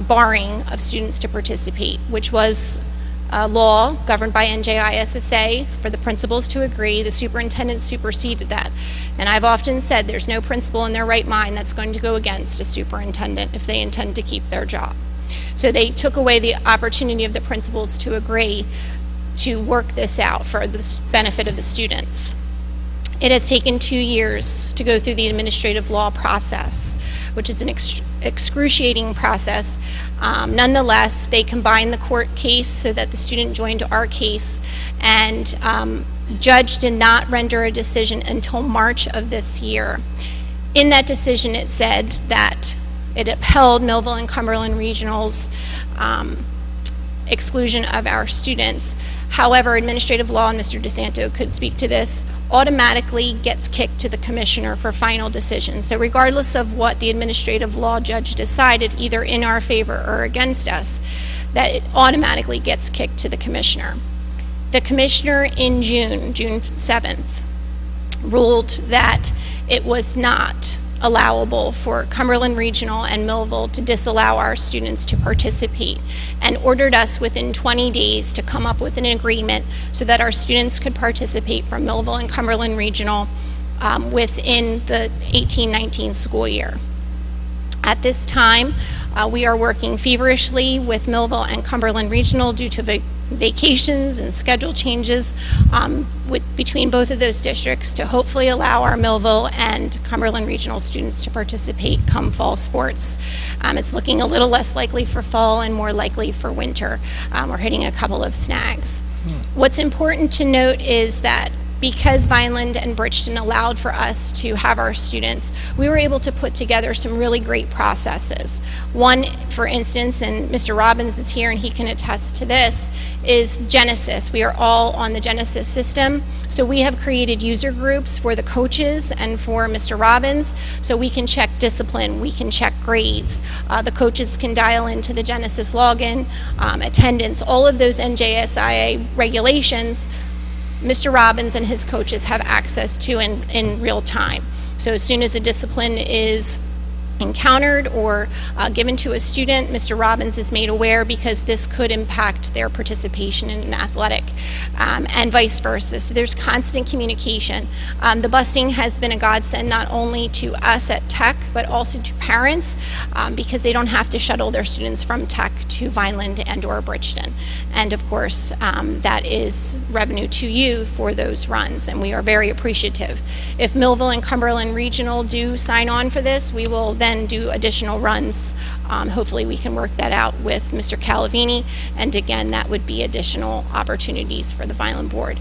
G: barring of students to participate, which was a law governed by NJISSA for the principals to agree. The superintendent superseded that. And I've often said there's no principal in their right mind that's going to go against a superintendent if they intend to keep their job. So they took away the opportunity of the principals to agree to work this out for the benefit of the students. It has taken 2 years to go through the administrative law process, which is an excruciating process. Nonetheless, they combined the court case so that the student joined our case, and judge did not render a decision until March of this year. In that decision, it said that it upheld Millville and Cumberland Regional's exclusion of our students. However, administrative law, and Mr. DeSanto could speak to this, automatically gets kicked to the commissioner for final decision. So regardless of what the administrative law judge decided, either in our favor or against us, that it automatically gets kicked to the commissioner. The commissioner in June 7th, ruled that it was not allowable for Cumberland Regional and Millville to disallow our students to participate, and ordered us within 20 days to come up with an agreement so that our students could participate from Millville and Cumberland Regional within the 18-19 school year. At this time, we are working feverishly with Millville and Cumberland Regional due to vacations and schedule changes between both of those districts to hopefully allow our Millville and Cumberland Regional students to participate come fall sports. It's looking a little less likely for fall and more likely for winter. We're hitting a couple of snags. What's important to note is that because Vineland and Bridgeton allowed for us to have our students, we were able to put together some really great processes. One, for instance, and Mr. Robbins is here and he can attest to this, is Genesis. We are all on the Genesis system. So we have created user groups for the coaches and for Mr. Robbins, so we can check discipline, we can check grades. The coaches can dial into the Genesis login, attendance, all of those NJSIA regulations. Mr. Robbins and his coaches have access to in real time. So as soon as a discipline is encountered or given to a student, Mr. Robbins is made aware because this could impact their participation in an athletic, and vice versa. So there's constant communication. The busing has been a godsend not only to us at Tech, but also to parents because they don't have to shuttle their students from Tech to Vineland and or Bridgeton. And of course, that is revenue to you for those runs, and we are very appreciative. If Millville and Cumberland Regional do sign on for this, we will then do additional runs. Hopefully we can work that out with Mr. Calavini, and again, that would be additional opportunities for the Vineland Board.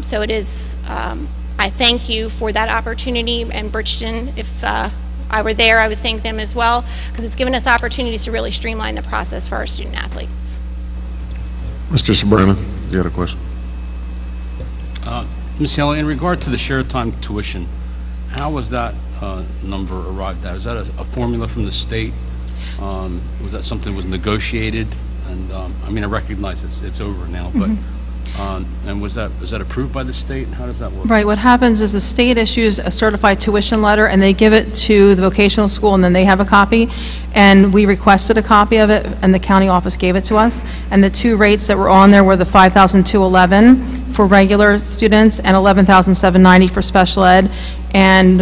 G: So it is, I thank you for that opportunity, and Bridgeton, if I were there, I would thank them as well, because it's given us opportunities to really streamline the process for our student athletes.
C: Mr. Sabrina, you had a question?
H: Ms. Haley, in regard to the shared time tuition, how was that number arrived at? Is that a formula from the state? Was that something that was negotiated? And I mean, I recognize it's over now, but and was that approved by the state? How does that work?
B: Right, what happens is the state issues a certified tuition letter and they give it to the vocational school, and then they have a copy, and we requested a copy of it and the county office gave it to us, and the two rates that were on there were the $5,211 for regular students and $11,790 for special ed, and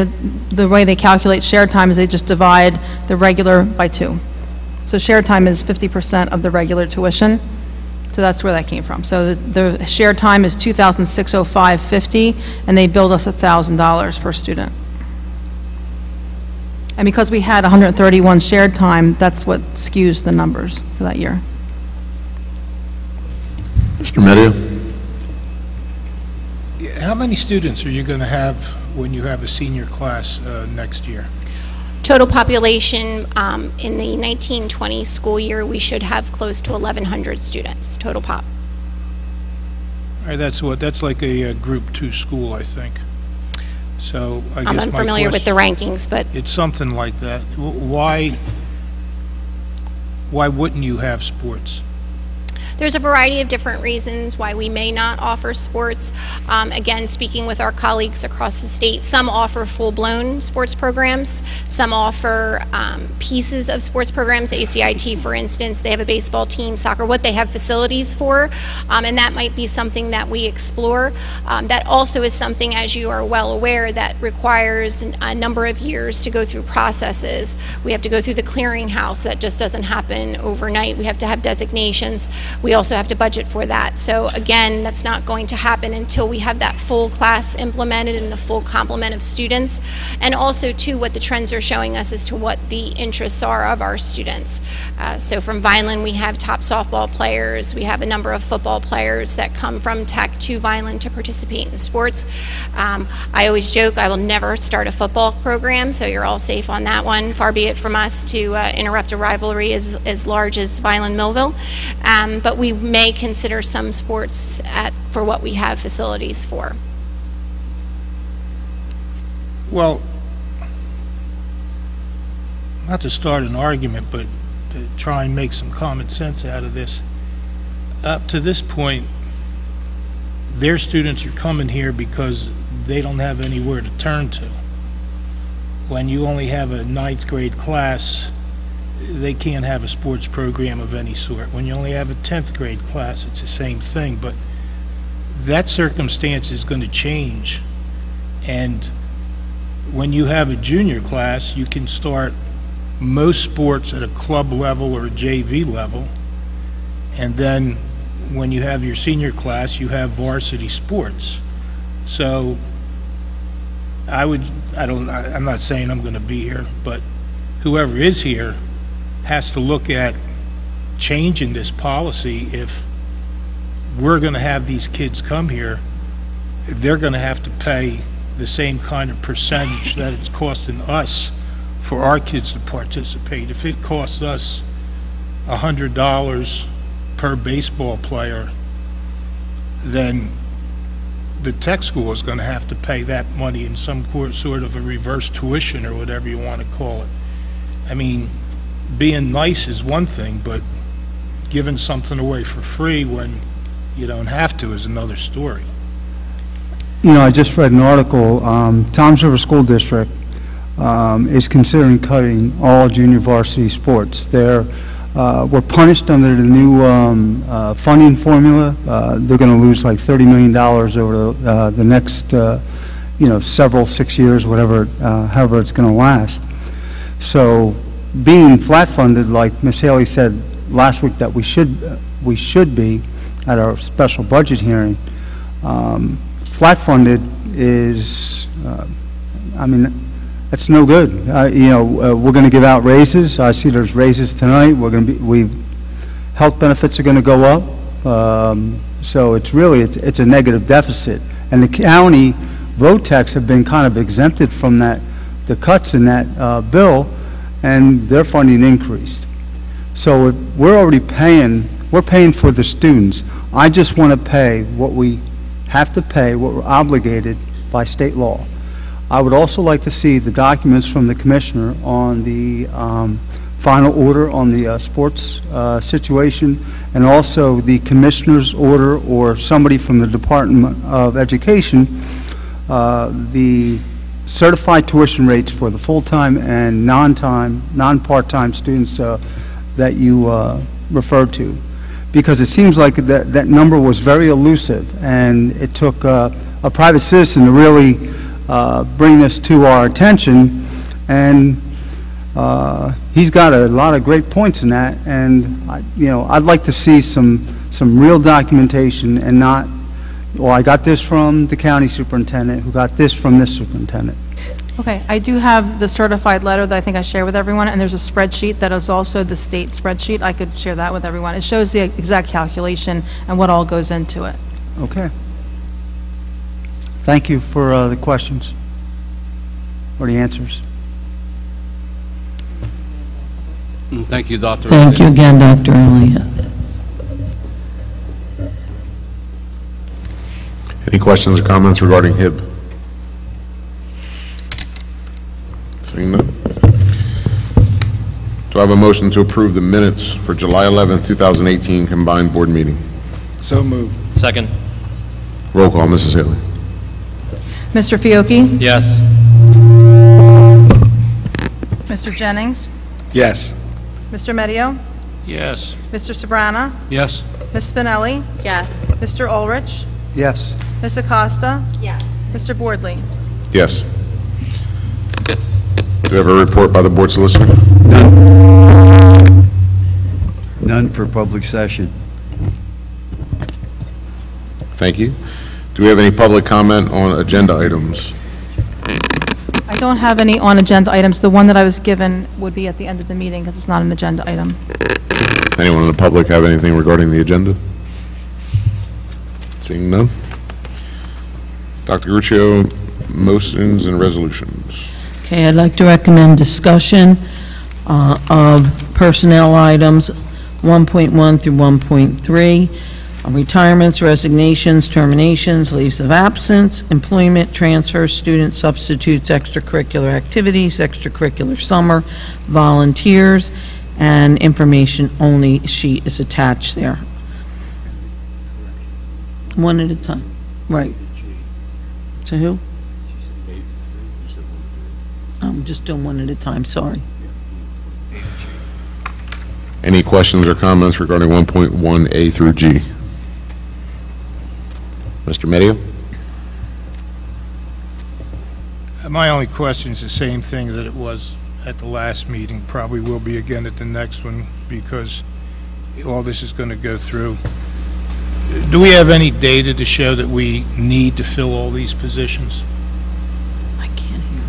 B: the way they calculate shared time is they just divide the regular by 2. So shared time is 50% of the regular tuition. So that's where that came from. So the shared time is $2,605.50, and they billed us $1,000 per student. And because we had 131 shared time, that's what skews the numbers for that year.
C: Mr. Medio?
K: How many students are you going to have when you have a senior class next year?
G: Total population in the 1920 school year, we should have close to 1,100 students, total pop.
K: All right, that's like a Group 2 school, I think. So I guess
G: I'm unfamiliar with the rankings, but
K: it's something like that. Why wouldn't you have sports?
G: there's a variety of different reasons why we may not offer sports. Again, speaking with our colleagues across the state, some offer full-blown sports programs, some offer pieces of sports programs. ACIT, for instance, they have a baseball team, soccer, what they have facilities for, and that might be something that we explore. That also is something, as you are well aware, that requires a number of years to go through processes. We have to go through the clearinghouse. That just doesn't happen overnight. We have to have designations. We also have to budget for that. So again, that's not going to happen until we have that full class implemented and the full complement of students. And also, too, what the trends are showing us as to what the interests are of our students. So from Vineland, we have top softball players. We have a number of football players that come from Tech to Vineland to participate in sports. I always joke I will never start a football program, so you're all safe on that one. Far be it from us to interrupt a rivalry as large as Vineland-Millville. But we may consider some sports for what we have facilities for.
K: Well, not to start an argument, but to try and make some common sense out of this. Up to this point, their students are coming here because they don't have anywhere to turn to. When you only have a 9th grade class, they can't have a sports program of any sort. When you only have a 10th grade class, it's the same thing. But that circumstance is going to change. And when you have a junior class, you can start most sports at a club level or a JV level. And then when you have your senior class, you have varsity sports. So I'm not saying I'm going to be here, but whoever is here has to look at changing this policy. If we're going to have these kids come here, they're going to have to pay the same kind of percentage that it's costing us for our kids to participate. If it costs us $100 per baseball player, then the tech school is going to have to pay that money in some sort of a reverse tuition or whatever you want to call it. I mean, being nice is one thing, but giving something away for free when you don't have to is another story.
I: You know, I just read an article, Toms River School District is considering cutting all junior varsity sports. We're punished under the new funding formula. They're going to lose like $30 million over the next, several 6 years, whatever, however it's going to last. So being flat funded, like Ms. Haley said last week that we should be at our special budget hearing, flat funded is, that's no good. We're going to give out raises. I see there's raises tonight. Health benefits are going to go up. So it's a negative deficit. And the county road tax have been kind of exempted from the cuts in that bill, and their funding increased. So we're already paying for the students. I just want to pay what we have to pay, what we're obligated by state law. I would also like to see the documents from the commissioner on the final order on the sports situation, and also the commissioner's order or somebody from the Department of Education, the certified tuition rates for the full-time and non-part-time students that you referred to. Because it seems like that number was very elusive, and it took a private citizen to really bring this to our attention, and he's got a lot of great points in that, and I'd like to see some real documentation and not, well, I got this from the county superintendent who got this from this superintendent.
B: Okay, I do have the certified letter that I think I shared with everyone, and there's a spreadsheet that is also the state spreadsheet. I could share that with everyone. It shows the exact calculation and what all goes into it.
I: Okay. Thank you for the questions or the answers.
H: Thank you, Dr.
D: Thank you again, Dr. Elliott.
C: Any questions or comments regarding HIB? Seeing none. Do I have a motion to approve the minutes for July 11th, 2018 combined board meeting?
L: So moved.
M: Second.
C: Roll call, Mrs. Haley.
B: Mr. Fiocchi?
M: Yes.
B: Mr. Jennings?
L: Yes.
B: Mr. Medio?
K: Yes.
B: Mr. Sobrana?
H: Yes.
B: Ms. Spinelli?
G: Yes.
B: Mr. Ulrich?
I: Yes.
B: Ms. Acosta?
G: Yes.
B: Mr. Boardley?
C: Yes. Do we have a report by the board solicitor?
L: None for public session.
C: Thank you. Do we have any public comment on agenda items?
B: I don't have any on-agenda items. The one that I was given would be at the end of the meeting because it's not an agenda item.
C: Anyone in the public have anything regarding the agenda? Seeing none. Dr. Gruccio, motions and resolutions.
D: Okay, I'd like to recommend discussion of personnel items 1.1 through 1.3, retirements, resignations, terminations, leaves of absence, employment, transfers, student substitutes, extracurricular activities, extracurricular summer, volunteers, and information only sheet is attached there. One at a time. Right. To who? I'm just doing one at a time, sorry.
C: Any questions or comments regarding 1.1A through G? Mr. Medio?
K: My only question is the same thing that it was at the last meeting, probably will be again at the next one, because all this is going to go through. Do we have any data to show that we need to fill all these positions?
D: I can't hear.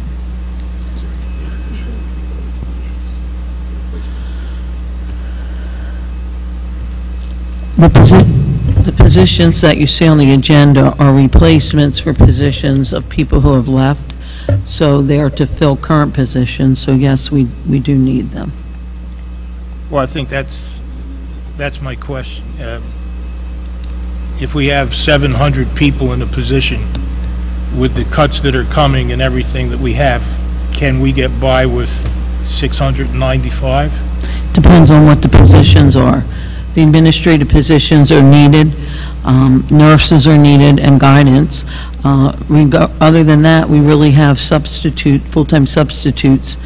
D: The positions that you see on the agenda are replacements for positions of people who have left, so they are to fill current positions, so yes, we do need them.
K: Well, I think that's my question. If we have 700 people in a position with the cuts that are coming and everything that we have, can we get by with 695?
D: Depends on what the positions are. The administrative positions are needed, nurses are needed, and guidance. Other than that, we really have full-time substitutes,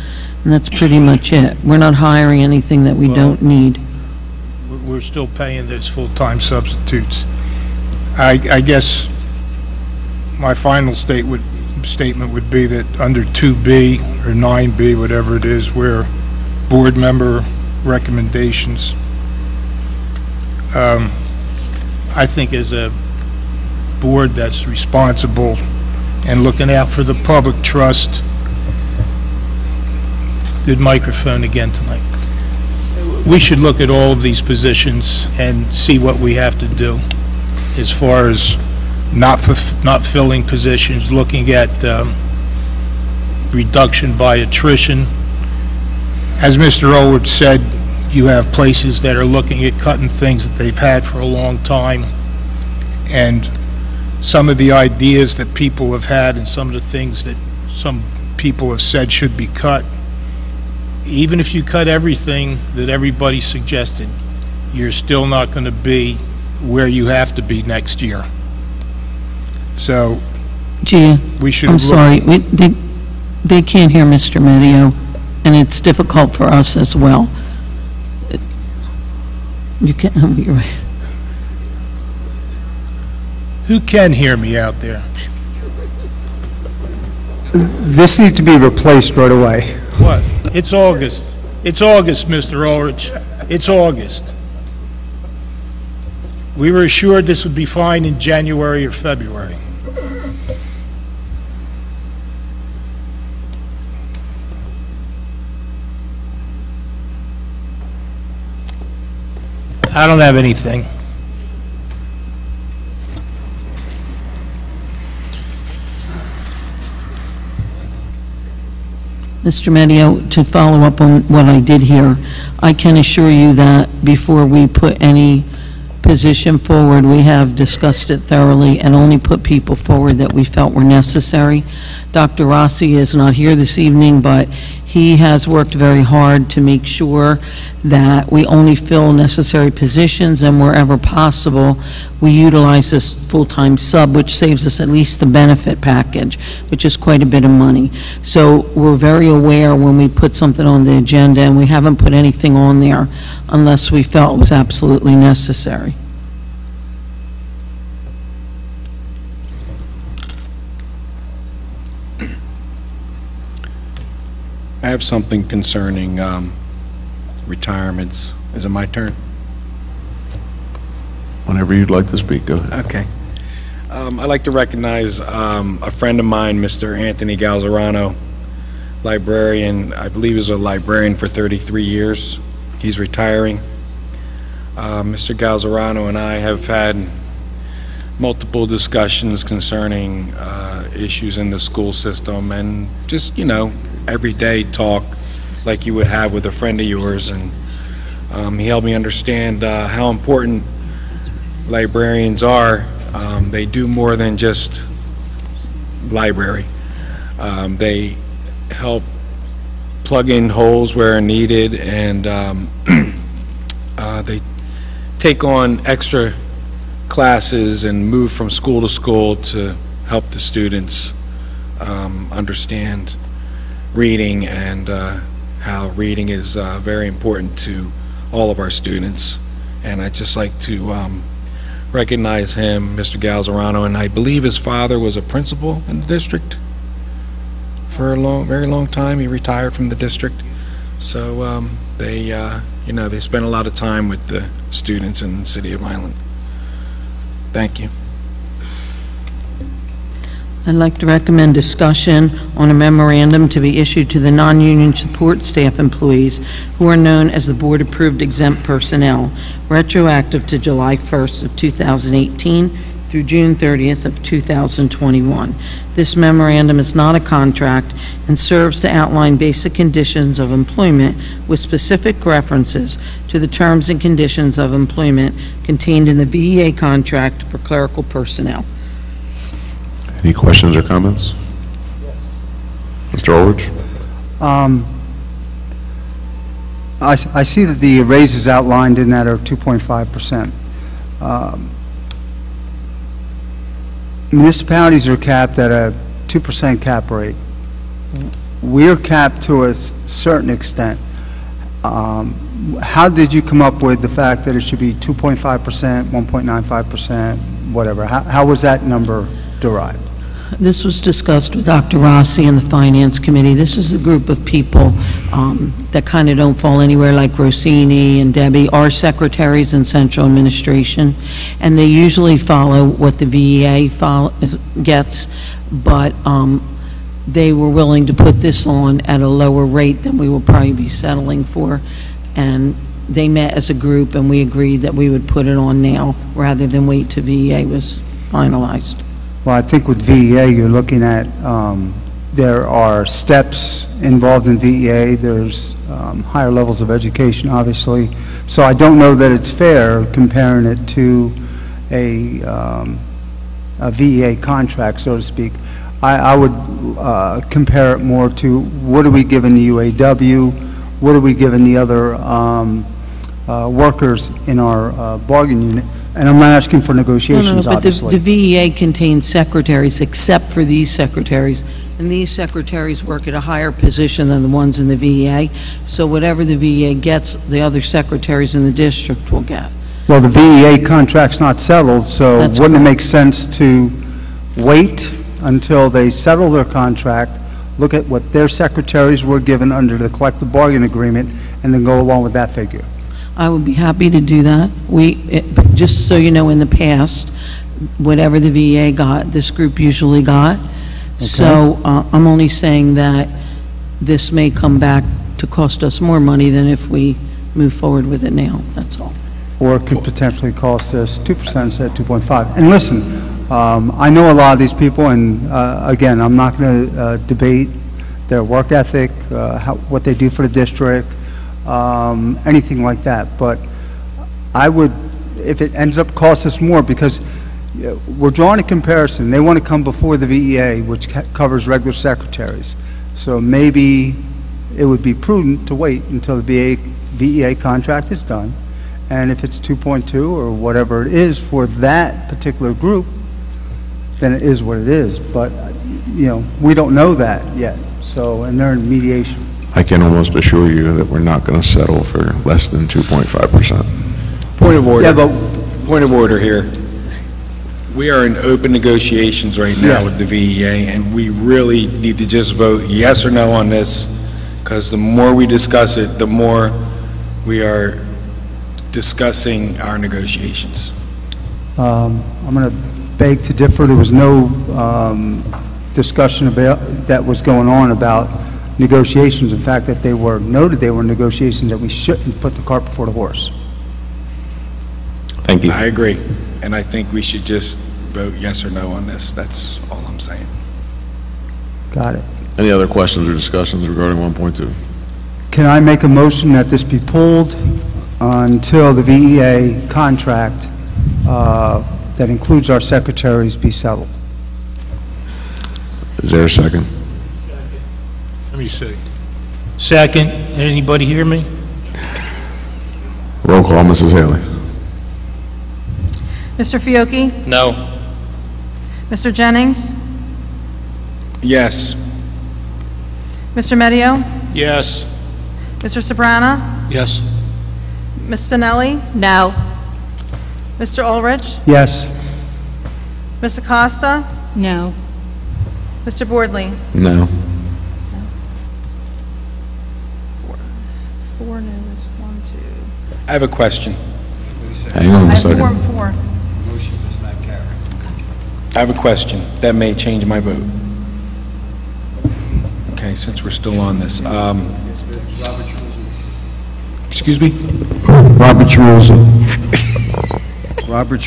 D: and that's pretty much it. We're not hiring anything that we don't need.
K: We're still paying those full-time substitutes. I guess my final statement would be that under 2B or 9B, whatever it is, where board member recommendations, I think as a board that's responsible and looking out for the public trust, good microphone again tonight, we should look at all of these positions and see what we have to do as far as not filling positions, looking at reduction by attrition. As Mr. Ulrich said, you have places that are looking at cutting things that they've had for a long time, and some of the ideas that people have had and some of the things that some people have said should be cut. Even if you cut everything that everybody suggested, you're still not going to be where you have to be next year. So
D: Gee,
K: we should
D: I'm
K: look.
D: sorry, they can't hear Mr. Medio, and it's difficult for us as well. You can't, you're right.
K: Who can hear me out there?
I: This needs to be replaced right away.
K: What? It's August. It's August, Mr. Ulrich. It's August. We were assured this would be fine in January or February. I don't have anything.
D: Mr. Medio, to follow up on what I did here, I can assure you that before we put any position forward, we have discussed it thoroughly and only put people forward that we felt were necessary. Dr. Rossi is not here this evening, but he has worked very hard to make sure that we only fill necessary positions, and wherever possible, we utilize this full-time sub, which saves us at least the benefit package, which is quite a bit of money. So we're very aware when we put something on the agenda, and we haven't put anything on there unless we felt it was absolutely necessary.
L: I have something concerning retirements. Is it my turn?
C: Whenever you'd like to speak, go ahead.
L: Okay. I'd like to recognize a friend of mine, Mr. Anthony Galzerano, librarian. I believe he was a librarian for 33 years. He's retiring. Mr. Galzerano and I have had multiple discussions concerning issues in the school system, and just, you know, everyday talk like you would have with a friend of yours. And he helped me understand how important librarians are. They do more than just library. They help plug in holes where needed, and they take on extra classes and move from school to school to help the students understand reading, and how reading is very important to all of our students. And I'd just like to recognize him, Mr. Galzerano, and I believe his father was a principal in the district for a very long time. He retired from the district. So they, you know, they spend a lot of time with the students in the city of Vineland. Thank you.
D: I'd like to recommend discussion on a memorandum to be issued to the non-union support staff employees who are known as the board-approved exempt personnel, retroactive to July 1st of 2018 through June 30th of 2021. This memorandum is not a contract and serves to outline basic conditions of employment with specific references to the terms and conditions of employment contained in the VEA contract for clerical personnel.
C: Any questions or comments? Mr. Ulrich?
I: I see that the raises outlined in that are 2.5%. Municipalities are capped at a 2% cap rate. We're capped to a certain extent. How did you come up with the fact that it should be 2.5%, 1.95%, whatever? How was that number derived?
D: This was discussed with Dr. Rossi and the Finance Committee. This is a group of people that kind of don't fall anywhere, like Rossini and Debbie, are secretaries in central administration, and they usually follow what the VEA gets, but they were willing to put this on at a lower rate than we will probably be settling for, and they met as a group, and we agreed that we would put it on now rather than wait till VEA was finalized.
I: Well, I think with VEA, you're looking at, there are steps involved in VEA. There's higher levels of education, obviously. So I don't know that it's fair comparing it to a VEA contract, so to speak. I would compare it more to what are we giving the UAW, what are we giving the other workers in our bargain unit. And I'm not asking for negotiations,
D: but
I: obviously.
D: the VEA contains secretaries except for these secretaries, and these secretaries work at a higher position than the ones in the VEA, so whatever the VEA gets, the other secretaries in the district will get.
I: Well, the VEA contract's not settled, so
D: That's
I: wouldn't it
D: correct.
I: make sense to wait until they settle their contract, look at what their secretaries were given under the collective bargaining agreement, and then go along with that figure?
D: I would be happy to do that. But just so you know, in the past, whatever the VA got, this group usually got. Okay. So I'm only saying that this may come back to cost us more money than if we move forward with it now, that's all.
I: or it could potentially cost us 2% instead of 2.5. And listen, I know a lot of these people, and again, I'm not going to debate their work ethic, what they do for the district, anything like that. But I would, if it ends up cost us more, because we're drawing a comparison. They want to come before the VEA, which covers regular secretaries. So maybe it would be prudent to wait until the VEA contract is done. And if it's 2.2 or whatever it is for that particular group, then it is what it is. But, you know, we don't know that yet. So, and they're in mediation.
C: I can almost assure you that we're not going to settle for less than 2.5%.
L: Point of order.
I: Yeah, but
L: Point of order here. We are in open negotiations right now with the VEA, and we really need to just vote yes or no on this, because the more we discuss it, the more we are discussing our negotiations.
I: I'm going to beg to differ. There was no discussion about, that was going on about negotiations. In fact, that they were noted they were negotiations, that we shouldn't put the cart before the horse.
C: Thank you.
L: I agree, and I think we should just vote yes or no on this. That's all I'm saying.
I: Got it.
C: Any other questions or discussions regarding 1.2?
I: Can I make a motion that this be pulled until the VEA contract that includes our secretaries be settled?
C: Is there a second?
K: Let me see. Second. Anybody hear me?
C: Roll call, Mrs. Haley.
B: Mr. Fiocchi?
M: No.
B: Mr. Jennings?
L: Yes.
B: Mr. Medio?
K: Yes.
B: Mr. Sobrana?
H: Yes.
B: Ms. Spinelli?
G: No.
B: Mr. Ulrich?
I: Yes.
B: Ms. Acosta?
G: No.
B: Mr. Boardley?
C: No.
B: 4 noes, 1, 2.
L: I have a question.
C: Hang on
B: I
C: a
B: have
C: second.
B: 4 and 4.
L: I have a question that may change my vote. Okay, since we're still on this. Excuse me?
N: Robert's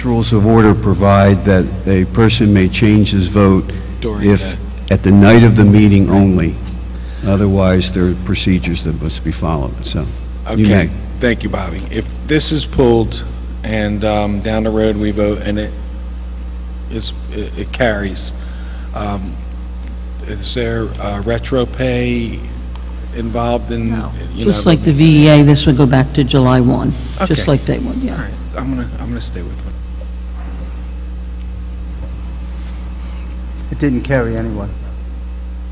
N: Rules of Order provide that a person may change his vote if at the night of the meeting only. Otherwise, there are procedures that must be followed, so.
L: Okay, thank you, Bobby. If this is pulled and down the road we vote and it carries, is there retro pay involved in?
D: No.
L: You
D: Just
L: know,
D: like the VEA, this would go back to July 1, just
L: Okay.
D: like they would, yeah.
L: All right, I'm gonna stay with it.
I: It didn't carry anyway.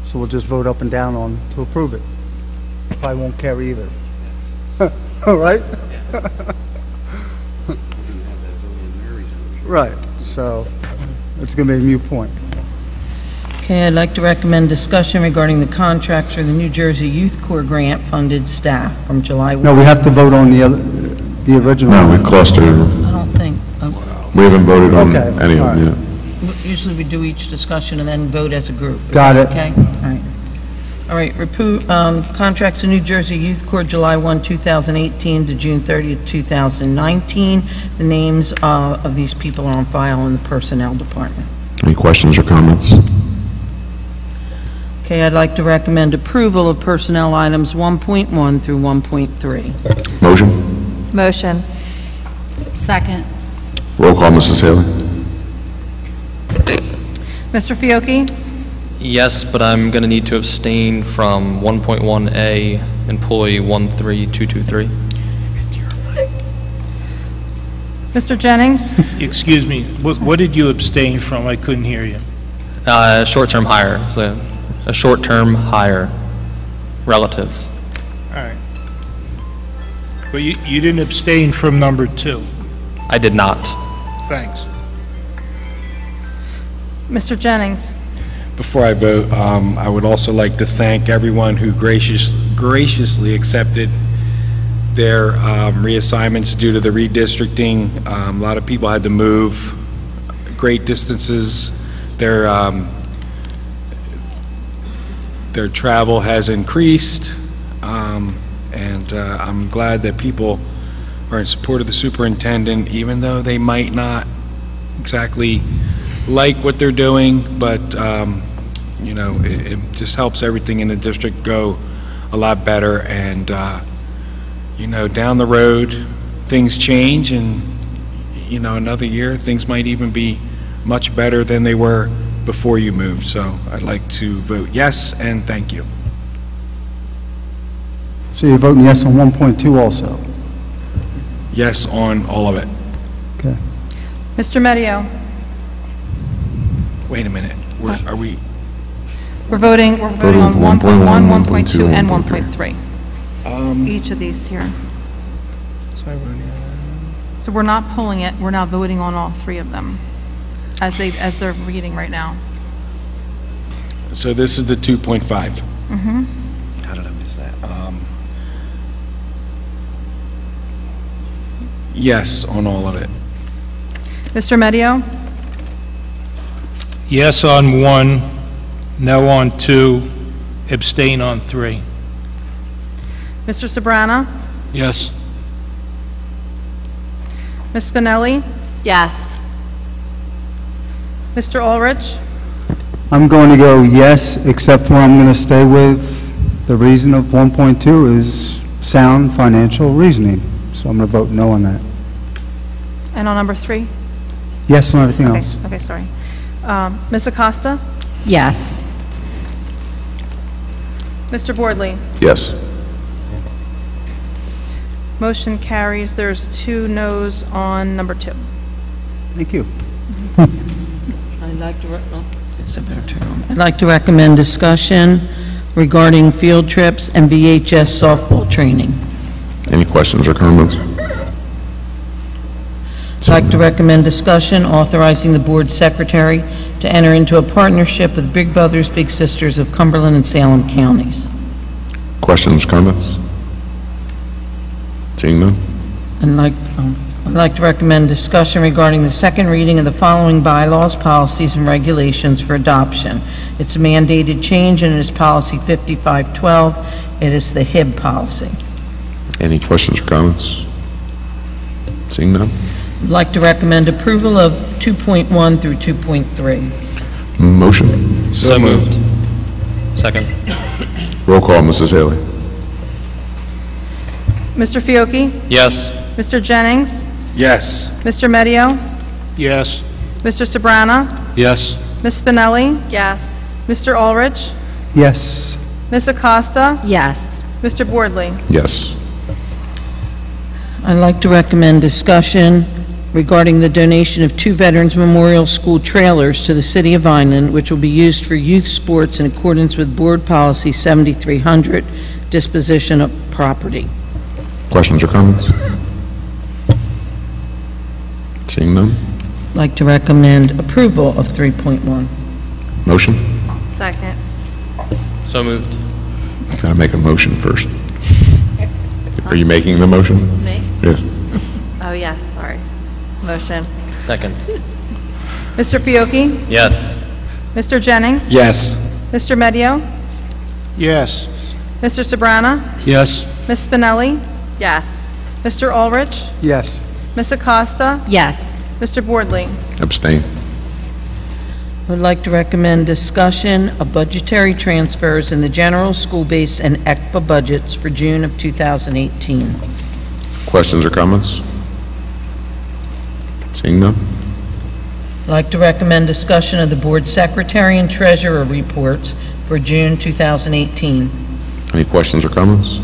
I: So we'll just vote up and down on to approve it. Probably won't carry either. All right? Right, so it's going to be a moot point.
D: Okay, I'd like to recommend discussion regarding the contracts for the New Jersey Youth Corps grant-funded staff from July 1.
I: No, we have to vote on the original.
C: No, we clustered.
D: I don't think,
C: We haven't voted on
I: Okay,
C: any of
I: all
C: them
I: right.
C: yet.
D: usually we do each discussion and then vote as a group. Is
I: Got
D: that
I: it.
D: Okay, all right. All right, contracts of New Jersey Youth Corps, July 1, 2018 to June 30th, 2019. The names of these people are on file in the Personnel Department.
C: Any questions or comments?
D: Okay, I'd like to recommend approval of personnel items 1.1 through 1.3.
C: Motion?
G: Motion. Second.
C: Roll call, Mrs. Haley.
B: Mr. Fiocchi?
M: Yes, but I'm going to need to abstain from 1.1A, employee 13223.
B: Mr. Jennings?
K: Excuse me, what did you abstain from? I couldn't hear you.
M: Short-term hire, so a short-term hire relative.
K: All right. But you didn't abstain from number 2.
M: I did not.
K: Thanks.
B: Mr. Jennings?
L: Before I vote, I would also like to thank everyone who graciously accepted their reassignments due to the redistricting. A lot of people had to move great distances. Their travel has increased, and I'm glad that people are in support of the superintendent, even though they might not exactly like what they're doing, but, you know, it just helps everything in the district go a lot better. And, you know, down the road, things change, and, you know, another year, things might even be much better than they were before you moved. So I'd like to vote yes, and thank you.
I: So you're voting yes on 1.2 also?
L: Yes on all of it.
I: Okay.
B: Mr. Medio?
L: Wait a minute. Are we?
B: We're voting on 1.1, 1.2, and 1.3. Each of these here. So we're not pulling it, we're now voting on all three of them as they're reading right now.
L: So this is the 2.5.
B: Mm-hmm.
L: How did I miss that? Yes on all of it.
B: Mr. Medio?
K: Yes on 1, no on 2, abstain on 3.
B: Mr. Sobrana?
H: Yes.
B: Ms. Spinelli?
O: Yes.
B: Mr. Ulrich?
I: I'm going to go yes, except for I'm going to stay with the reason of 1.2 is sound financial reasoning. So I'm going to vote no on that.
B: And on number 3?
I: Yes on everything else.
B: Okay, sorry. Ms. Acosta?
A: Yes.
B: Mr. Boardley?
C: Yes.
B: Motion carries. There's 2 noes on number 2.
I: Thank you.
D: I'd like to recommend discussion regarding field trips and VHS softball training.
C: Any questions or comments?
D: I'd like to recommend discussion authorizing the board secretary to enter into a partnership with Big Brothers Big Sisters of Cumberland and Salem counties.
C: Questions, comments? Seeing none?
D: I'd like to recommend discussion regarding the second reading of the following bylaws, policies, and regulations for adoption. It's a mandated change, and it is policy 5512. It is the HIB policy.
C: Any questions or comments? Seeing none?
D: I'd like to recommend approval of 2.1 through 2.3.
C: Motion.
M: So moved. Second.
C: Roll call, Mrs. Haley.
B: Mr. Fiocchi?
M: Yes.
B: Mr. Jennings?
L: Yes.
B: Mr. Medio?
K: Yes.
B: Mr. Sobrana?
H: Yes.
B: Ms. Spinelli?
O: Yes.
B: Mr. Ulrich?
I: Yes.
B: Ms. Acosta?
A: Yes.
B: Mr. Boardley?
C: Yes.
D: I'd like to recommend discussion regarding the donation of 2 Veterans Memorial School trailers to the City of Vineland, which will be used for youth sports in accordance with Board Policy 7300, disposition of property.
C: Questions or comments? Seeing none?
D: I'd like to recommend approval of 3.1.
C: Motion?
O: Second.
M: So moved.
C: Gotta make a motion first. Are you making the motion?
O: Me?
C: Yes.
O: Oh, yes, sorry. Motion.
M: Second.
B: Mr. Fiocchi?
M: Yes.
B: Mr. Jennings?
L: Yes.
B: Mr. Medio?
K: Yes.
B: Mr. Sobrana?
H: Yes.
B: Ms. Spinelli?
O: Yes.
B: Mr. Ulrich?
I: Yes.
B: Ms. Acosta?
A: Yes.
B: Mr. Boardley?
C: Abstain.
D: I would like to recommend discussion of budgetary transfers in the general school-based and ECPA budgets for June of 2018.
C: Questions or comments? Seeing none?
D: I'd like to recommend discussion of the board secretary and treasurer reports for June 2018.
C: Any questions or comments?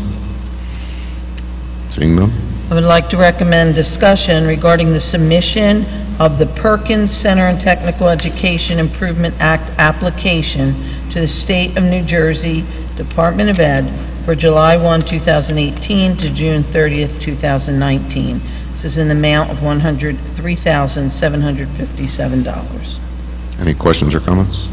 C: Seeing none?
D: I would like to recommend discussion regarding the submission of the Perkins Center and Technical Education Improvement Act application to the State of New Jersey Department of Ed for July 1, 2018 to June 30th, 2019. This is in the amount of $103,757.
C: Any questions or comments?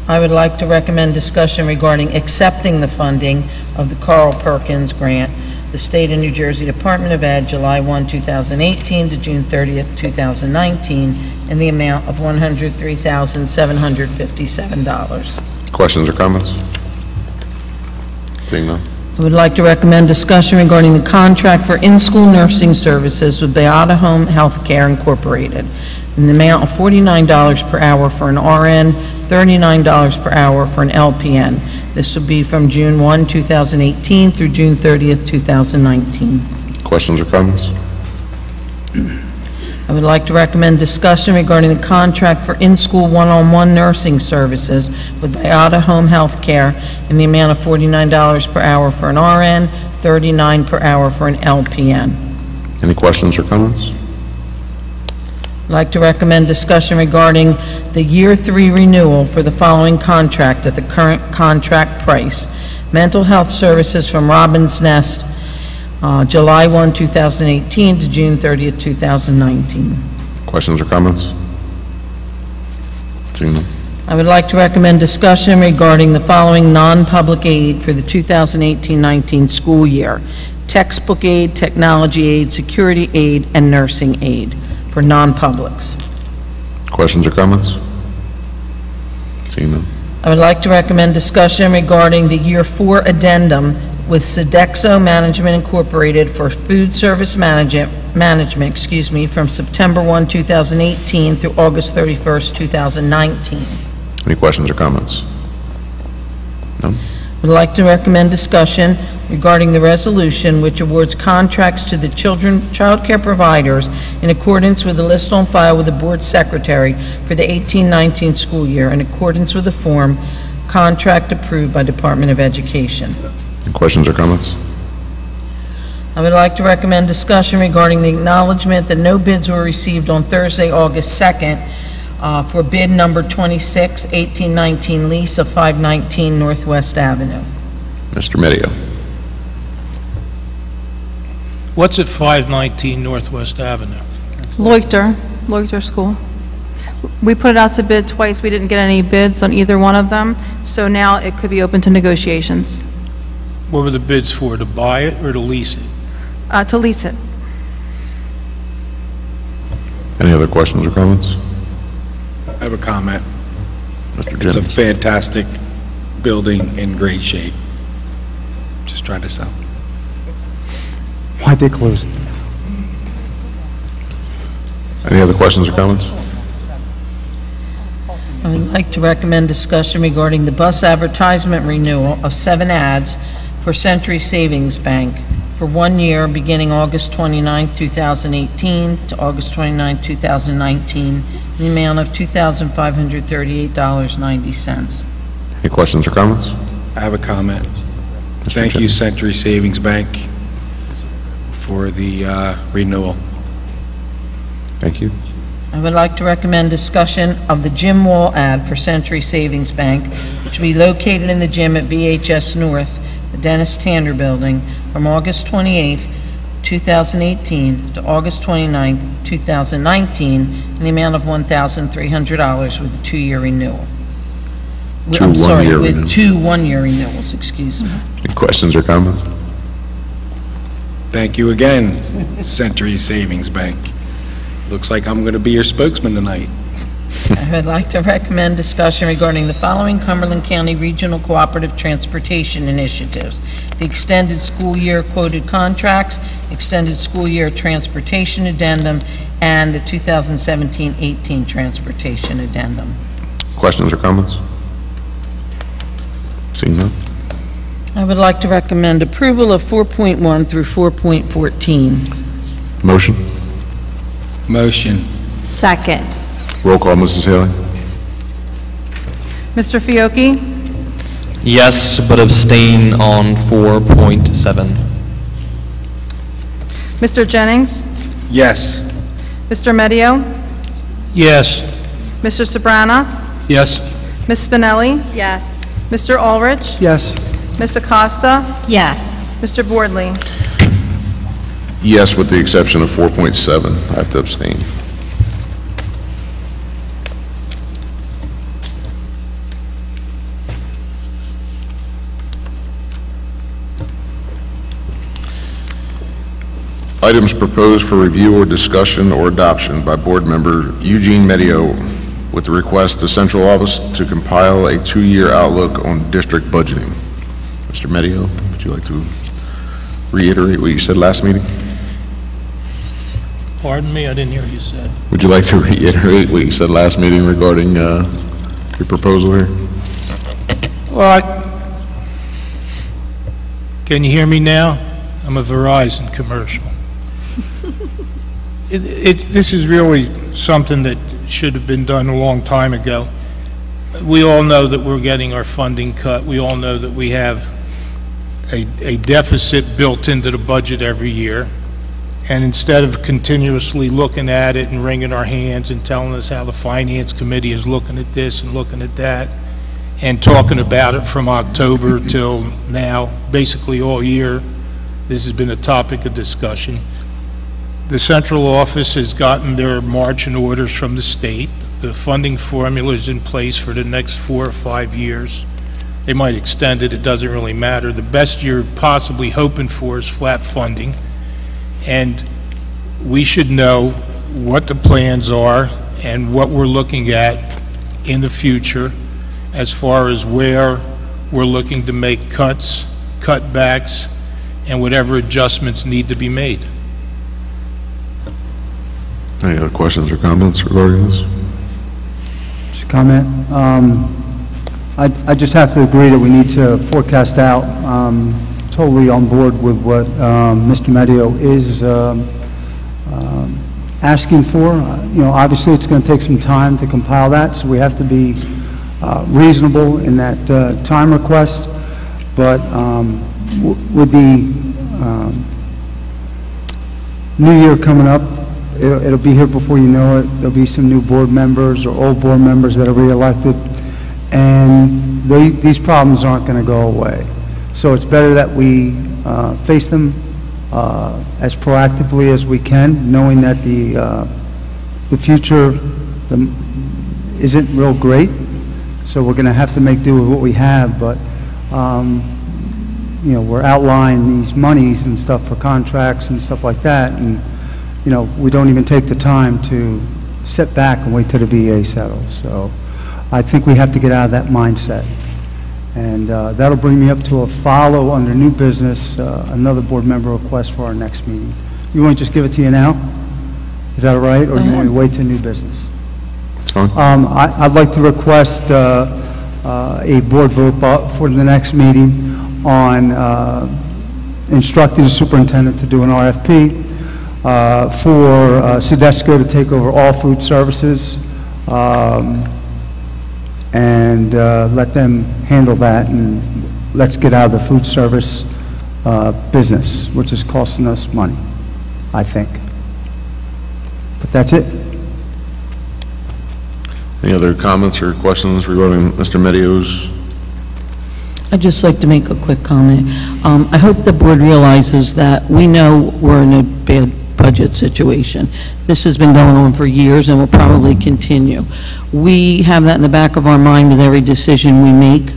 D: I would like to recommend discussion regarding accepting the funding of the Carl Perkins Grant, the State of New Jersey Department of Ed, July 1, 2018 to June 30th, 2019, in the amount of $103,757.
C: Questions or comments? Seeing none?
D: I would like to recommend discussion regarding the contract for in-school nursing services with Beata Home Healthcare Incorporated in the amount of $49 per hour for an RN, $39 per hour for an LPN. This would be from June 1, 2018 through June 30th, 2019.
C: Questions or comments?
D: I would like to recommend discussion regarding the contract for in-school one-on-one nursing services with Beata Home Healthcare in the amount of $49 per hour for an RN, $39 per hour for an LPN.
C: Any questions or comments?
D: I'd like to recommend discussion regarding the Year 3 renewal for the following contract at the current contract price. Mental health services from Robin's Nest, July 1, 2018 to June 30th, 2019.
C: Questions or comments? Seeing none.
D: I would like to recommend discussion regarding the following non-public aid for the 2018-19 school year: textbook aid, technology aid, security aid, and nursing aid for non-publics.
C: Questions or comments? Seeing none.
D: I would like to recommend discussion regarding the Year 4 addendum with Sodexo Management Incorporated for food service management, from September 1, 2018 through August 31st, 2019.
C: Any questions or comments? None.
D: I would like to recommend discussion regarding the resolution which awards contracts to the child care providers in accordance with the list on file with the board secretary for the 18-19 school year in accordance with the form contract approved by Department of Education.
C: Any questions or comments?
D: I would like to recommend discussion regarding the acknowledgement that no bids were received on Thursday, August 2nd for bid number 26, 1819 lease of 519 Northwest Avenue.
C: Mr. Medio.
K: What's at 519 Northwest Avenue?
B: Loiter School. We put it out to bid twice. We didn't get any bids on either one of them, so now it could be open to negotiations.
K: What were the bids for, to buy it or to lease it?
B: To lease it.
C: Any other questions or comments?
L: I have a comment.
C: Mr.
L: It's a
C: Jennings.
L: fantastic building in great shape. Just trying to sell.
I: Why'd they close it?
C: Any other questions or comments?
D: I would like to recommend discussion regarding the bus advertisement renewal of 7 ads for Century Savings Bank for 1 year beginning August 29, 2018 to August 29, 2019 in the amount of $2,538.90.
C: Any questions or comments?
L: I have a comment.
C: Mr.
L: Thank you,
C: Jennings.
L: Century Savings Bank, for the renewal.
C: Thank you.
D: I would like to recommend discussion of the gym wall ad for Century Savings Bank, which will be located in the gym at VHS North, the Dennis Tander Building, from August 28th, 2018 to August 29th, 2019, in the amount of $1,300 with a 2-year renewal. I'm sorry, with 2 one-year renewals, excuse me.
C: Any questions or comments?
L: Thank you again, Century Savings Bank. Looks like I'm going to be your spokesman tonight.
D: I would like to recommend discussion regarding the following Cumberland County Regional Cooperative Transportation Initiatives: the extended school year quoted contracts, extended school year transportation addendum, and the 2017-18 transportation addendum.
C: Questions or comments? Seeing none.
D: I would like to recommend approval of 4.1 through 4.14.
C: Motion.
L: Motion.
O: Second.
C: Roll call, Mrs. Haley.
B: Mr. Fiocchi?
M: Yes, but abstain on 4.7.
B: Mr. Jennings?
L: Yes.
B: Mr. Medio?
K: Yes.
B: Mr. Sobrana?
H: Yes.
B: Ms. Spinelli?
O: Yes.
B: Mr. Ulrich?
I: Yes.
B: Ms. Acosta?
O: Yes.
B: Mr. Boardley?
C: Yes, with the exception of 4.7. I have to abstain. Items proposed for review or discussion or adoption by Board Member Eugene Medio with the request to Central Office to compile a 2-year outlook on district budgeting. Mr. Medio, Would you like to reiterate what you said last meeting?
K: Pardon me, I didn't hear what you said.
C: Would you like to reiterate what you said last meeting regarding your proposal here?
K: Well, can you hear me now? I'm a Verizon commercial. This is really something that should have been done a long time ago. We all know that we're getting our funding cut. We all know that we have a deficit built into the budget every year. And instead of continuously looking at it and wringing our hands and telling us how the Finance Committee is looking at this and looking at that, and talking about it from October till now, basically all year, this has been a topic of discussion. The central office has gotten their marching orders from the state. The funding formula is in place for the next 4 or 5 years. They might extend it, it doesn't really matter. The best you're possibly hoping for is flat funding. And we should know what the plans are and what we're looking at in the future as far as where we're looking to make cuts, cutbacks, and whatever adjustments need to be made.
C: Any other questions or comments regarding this?
I: Just a comment. I just have to agree that we need to forecast out. Totally on board with what Mr. Medio is asking for. You know, obviously it's going to take some time to compile that, so we have to be reasonable in that time request. But with the new year coming up, it'll be here before you know it. There'll be some new board members or old board members that are reelected, and these problems aren't going to go away. So it's better that we face them as proactively as we can, knowing that the future isn't real great. So we're going to have to make do with what we have. But you know, we're outlining these monies and stuff for contracts and stuff like that, and you know, we don't even take the time to sit back and wait till the VA settles. So I think we have to get out of that mindset. And that'll bring me up to a follow under new business, another board member request for our next meeting. You want to just give it to you now? Is that all right? Or you want to wait to new business?
C: It's fine.
I: I'd like to request a board vote for the next meeting on instructing the superintendent to do an RFP for Sedesco to take over all food services. And let them handle that, and let's get out of the food service business, which is costing us money, I think. But that's it.
C: Any other comments or questions regarding Mr. Medio's?
D: I'd just like to make a quick comment. I hope the board realizes that we know we're in a bad budget situation. This has been going on for years and will probably continue. We have that in the back of our mind with every decision we make,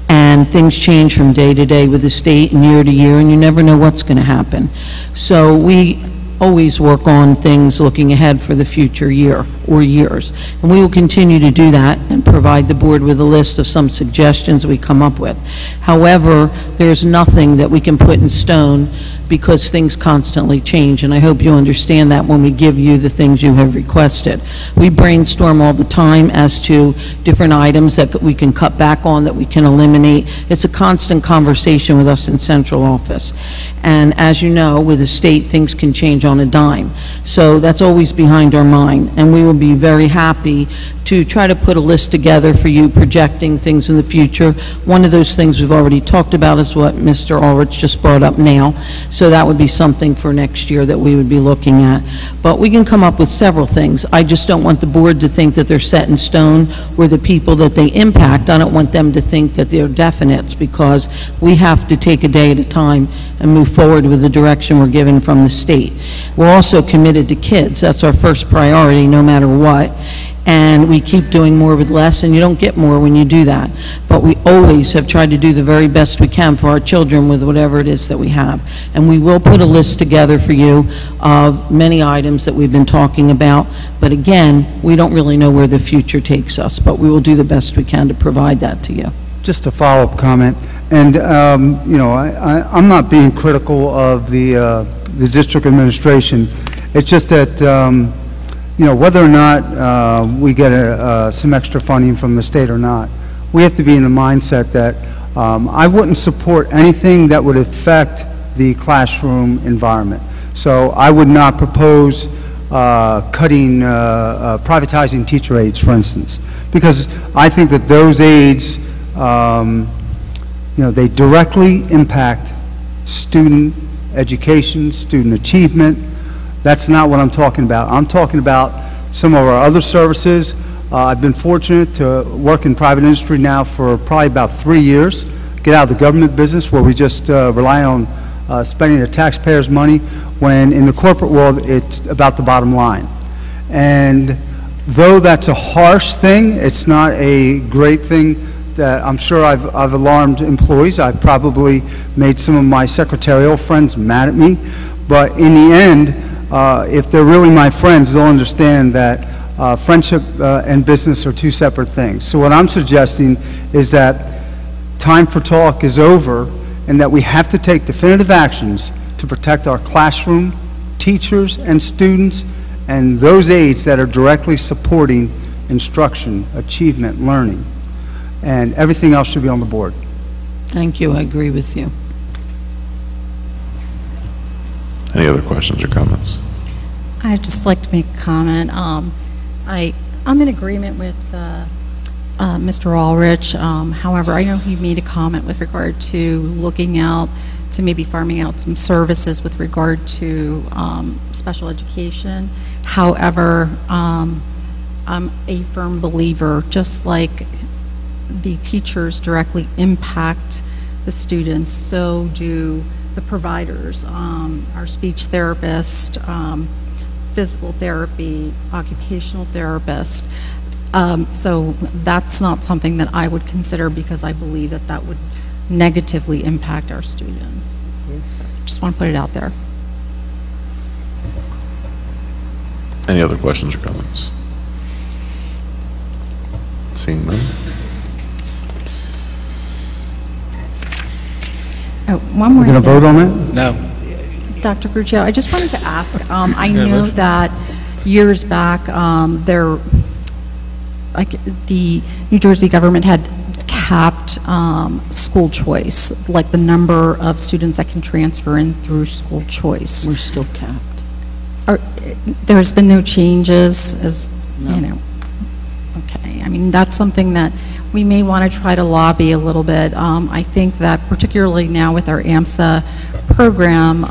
D: and things change from day to day with the state and year to year, and you never know what's going to happen. So we always work on things looking ahead for the future year or years, and we will continue to do that and provide the board with a list of some suggestions we come up with. However, there's nothing that we can put in stone because things constantly change, and I hope you understand that when we give you the things you have requested. We brainstorm all the time as to different items that we can cut back on, that we can eliminate. It's a constant conversation with us in central office. And as you know, with the state, things can change on a dime. So that's always behind our mind, and we will be very happy to try to put a list together for you projecting things in the future. One of those things we've already talked about is what Mr. Ulrich just brought up now. So that would be something for next year that we would be looking at. But we can come up with several things. I just don't want the board to think that they're set in stone, or the people that they impact. I don't want them to think that they're definites, because we have to take a day at a time and move forward with the direction we're given from the state. We're also committed to kids. That's our first priority, no matter what. And we keep doing more with less, and you don't get more when you do that. But we always have tried to do the very best we can for our children with whatever it is that we have. And we will put a list together for you of many items that we've been talking about. But again, we don't really know where the future takes us, but we will do the best we can to provide that to you.
I: Just a follow-up comment. And, you know, I'm not being critical of the district administration. It's just that, you know, whether or not we get some extra funding from the state or not, we have to be in the mindset that I wouldn't support anything that would affect the classroom environment. So I would not propose cutting, privatizing teacher aides, for instance, because I think that those aides, you know, they directly impact student education, student achievement. That's not what I'm talking about. I'm talking about some of our other services. I've been fortunate to work in private industry now for probably about 3 years, get out of the government business where we just rely on spending the taxpayers' money, when in the corporate world it's about the bottom line. And though that's a harsh thing, it's not a great thing that I'm sure I've alarmed employees. I've probably made some of my secretarial friends mad at me. But in the end, if they're really my friends, they'll understand that friendship and business are two separate things. So what I'm suggesting is that time for talk is over, and that we have to take definitive actions to protect our classroom, teachers and students, and those aides that are directly supporting instruction, achievement, learning. And everything else should be on the board.
D: Thank you. I agree with you.
C: Any other questions or comments?
A: I'd just like to make a comment. I'm in agreement with Mr. Ulrich. However, I know he made a comment with regard to looking out to maybe farming out some services with regard to special education. However, I'm a firm believer, just like the teachers directly impact the students, so do the providers, our speech therapist, physical therapy, occupational therapist. So that's not something that I would consider, because I believe that that would negatively impact our students. So just want to put it out there.
C: Any other questions or comments? Seeing none.
A: Oh, one more
I: We're going to
A: thing.
I: vote on it?
L: No.
A: Dr. Gruccio, I just wanted to ask, I know that years back, the New Jersey government had capped school choice, like the number of students that can transfer in through school choice.
D: We're still capped.
A: There's been no changes, you know. Okay, I mean, that's something that we may want to try to lobby a little bit. I think that particularly now with our AMSA program,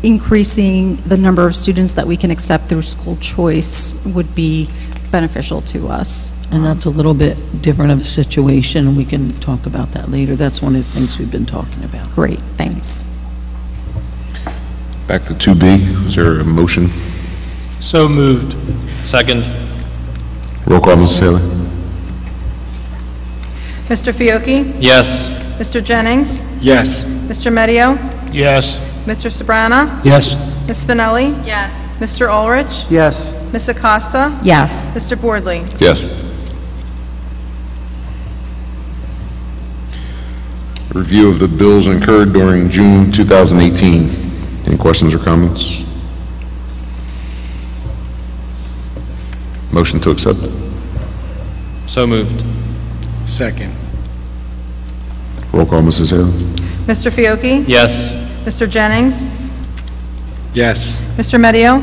A: increasing the number of students that we can accept through school choice would be beneficial to us.
D: And that's a little bit different of a situation, and we can talk about that later. That's one of the things we've been talking about.
A: Great, thanks.
C: Back to 2B. Is there a motion?
K: So moved.
M: Second.
C: Roll call, Mrs. Haley.
B: Mr. Fiocchi?
M: Yes.
B: Mr. Jennings?
L: Yes.
B: Mr. Medio?
K: Yes.
B: Mr. Sabrana?
K: Yes.
B: Ms. Spinelli?
O: Yes.
B: Mr. Ulrich?
I: Yes.
B: Ms. Acosta?
A: Yes.
B: Mr. Boardley?
C: Yes. Review of the bills incurred during June 2018. Any questions or comments? Motion to accept.
M: So moved.
L: Second.
C: Roll call, Mrs. Haley.
B: Mr. Fiocchi?
M: Yes.
B: Mr. Jennings?
L: Yes.
B: Mr. Medio?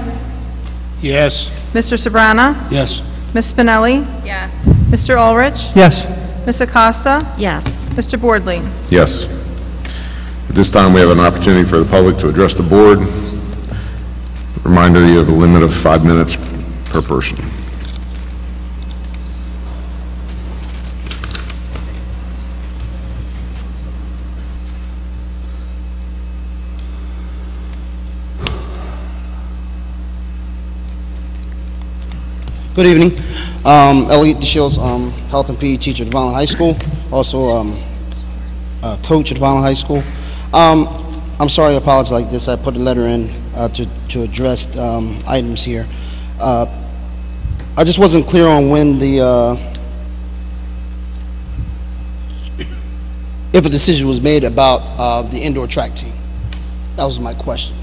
K: Yes.
B: Mr. Sabrana?
K: Yes.
B: Ms. Spinelli?
O: Yes.
B: Mr. Ulrich?
I: Yes.
B: Ms. Acosta?
A: Yes.
B: Mr. Boardley?
C: Yes. At this time, we have an opportunity for the public to address the board. Reminder, you have a limit of 5 minutes per person.
P: Good evening. Elliot DeShields, health and PE teacher at Vineland High School, also coach at Vineland High School. I'm sorry I apologize like this. I put a letter in to address items here. I just wasn't clear on when the if a decision was made about the indoor track team. That was my question.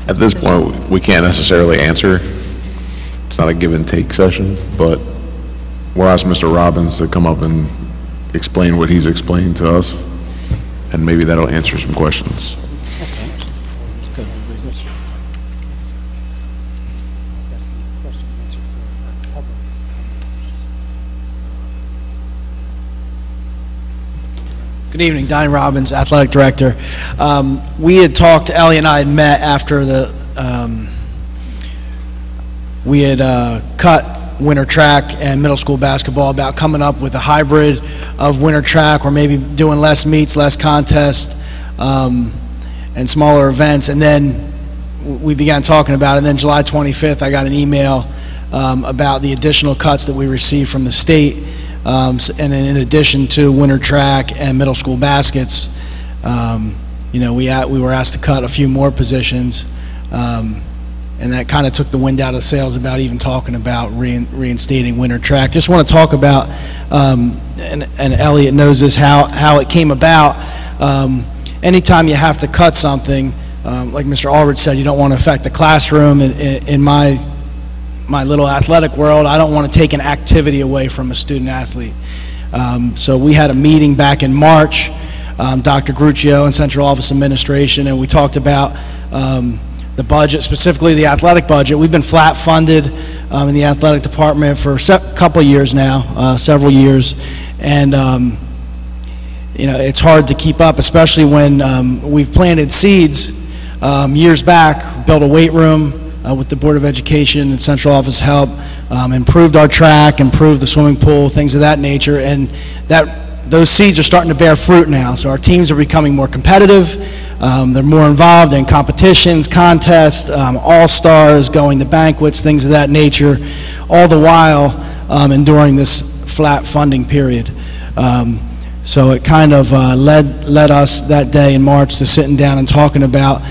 C: At this point, we can't necessarily answer. It's not a give and take session, but we'll ask Mr. Robbins to come up and explain what he's explained to us, and maybe that'll answer some questions.
Q: Good evening, Donnie Robbins, Athletic Director. We had talked, Ellie and I had met after we had cut winter track and middle school basketball about coming up with a hybrid of winter track, or maybe doing less meets, less contests, and smaller events. And then we began talking about it. And then July 25th, I got an email about the additional cuts that we received from the state. And then in addition to winter track and middle school baskets, you know, we were asked to cut a few more positions, and that kind of took the wind out of the sails about even talking about reinstating winter track. Just want to talk about, and Elliot knows this, how it came about. Anytime you have to cut something, like Mr. Aldridge said, you don't want to affect the classroom. In my little athletic world, I don't want to take an activity away from a student athlete. So we had a meeting back in March, Dr. Gruccio and Central Office Administration, and we talked about the budget, specifically the athletic budget. We've been flat funded in the athletic department for a couple years now, several years, and you know, it's hard to keep up, especially when we've planted seeds years back, built a weight room, with the Board of Education and Central Office help, improved our track, improved the swimming pool, things of that nature, and those seeds are starting to bear fruit now. So our teams are becoming more competitive. They're more involved in competitions, contests, all-stars, going to banquets, things of that nature, all the while enduring this flat funding period. So it kind of led us that day in March to sitting down and talking about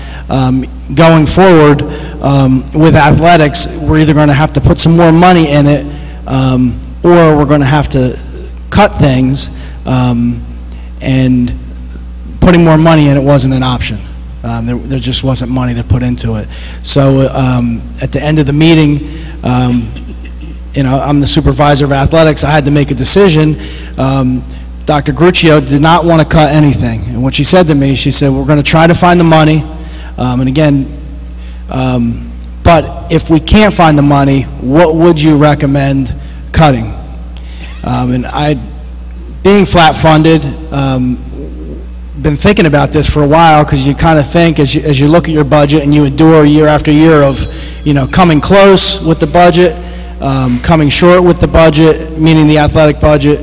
Q: going forward with athletics. We're either going to have to put some more money in it, or we're going to have to cut things, and putting more money in it wasn't an option. There just wasn't money to put into it. So at the end of the meeting, you know, I'm the supervisor of athletics. I had to make a decision. Dr. Gruccio did not want to cut anything. And what she said to me, she said, we're going to try to find the money. And again, but if we can't find the money, what would you recommend cutting? And being flat funded, been thinking about this for a while, because you kind of think as you look at your budget and you endure year after year of, you know, coming close with the budget, coming short with the budget, meaning the athletic budget.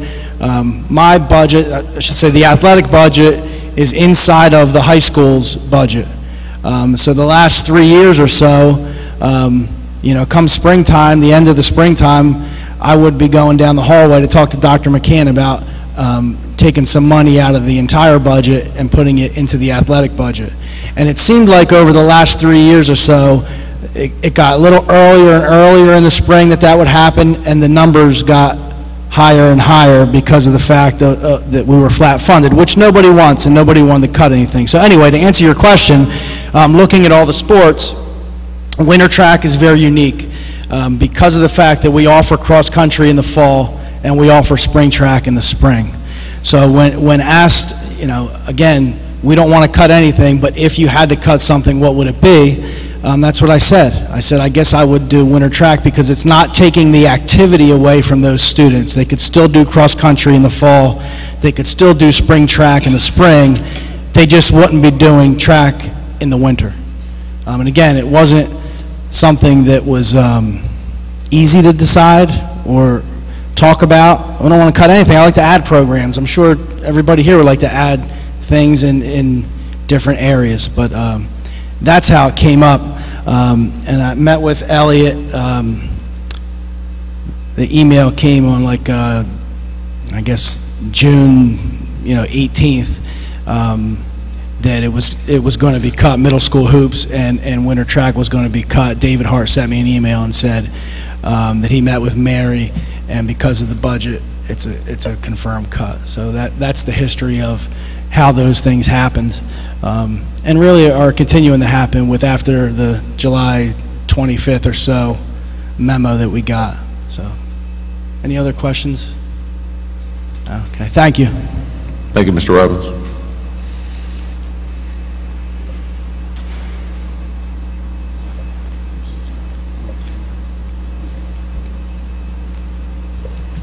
Q: My budget, I should say the athletic budget, is inside of the high school's budget. So the last 3 years or so, you know, come springtime, the end of the springtime, I would be going down the hallway to talk to Dr. McCann about taking some money out of the entire budget and putting it into the athletic budget. And it seemed like over the last 3 years or so, it got a little earlier and earlier in the spring that would happen, and the numbers got higher and higher because of the fact that we were flat funded, which nobody wants, and nobody wanted to cut anything. So anyway, to answer your question, looking at all the sports, winter track is very unique because of the fact that we offer cross country in the fall and we offer spring track in the spring. So when asked, you know, again, we don't want to cut anything, but if you had to cut something, what would it be? That's what I said. I said, I guess I would do winter track because it's not taking the activity away from those students. They could still do cross country in the fall. They could still do spring track in the spring. They just wouldn't be doing track in the winter. And again, it wasn't something that was easy to decide or talk about. I don't want to cut anything. I like to add programs. I'm sure everybody here would like to add things in different areas, but that's how it came up. And I met with Elliot. The email came on like, I guess June, 18th, that it was going to be cut. Middle school hoops and winter track was going to be cut. David Hart sent me an email and said, that he met with Mary, and because of the budget, it's a confirmed cut. So that's the history of how those things happened, and really are continuing to happen with after the July 25th or so memo that we got. So, any other questions? Okay, thank you.
C: Thank you, Mr. Robbins.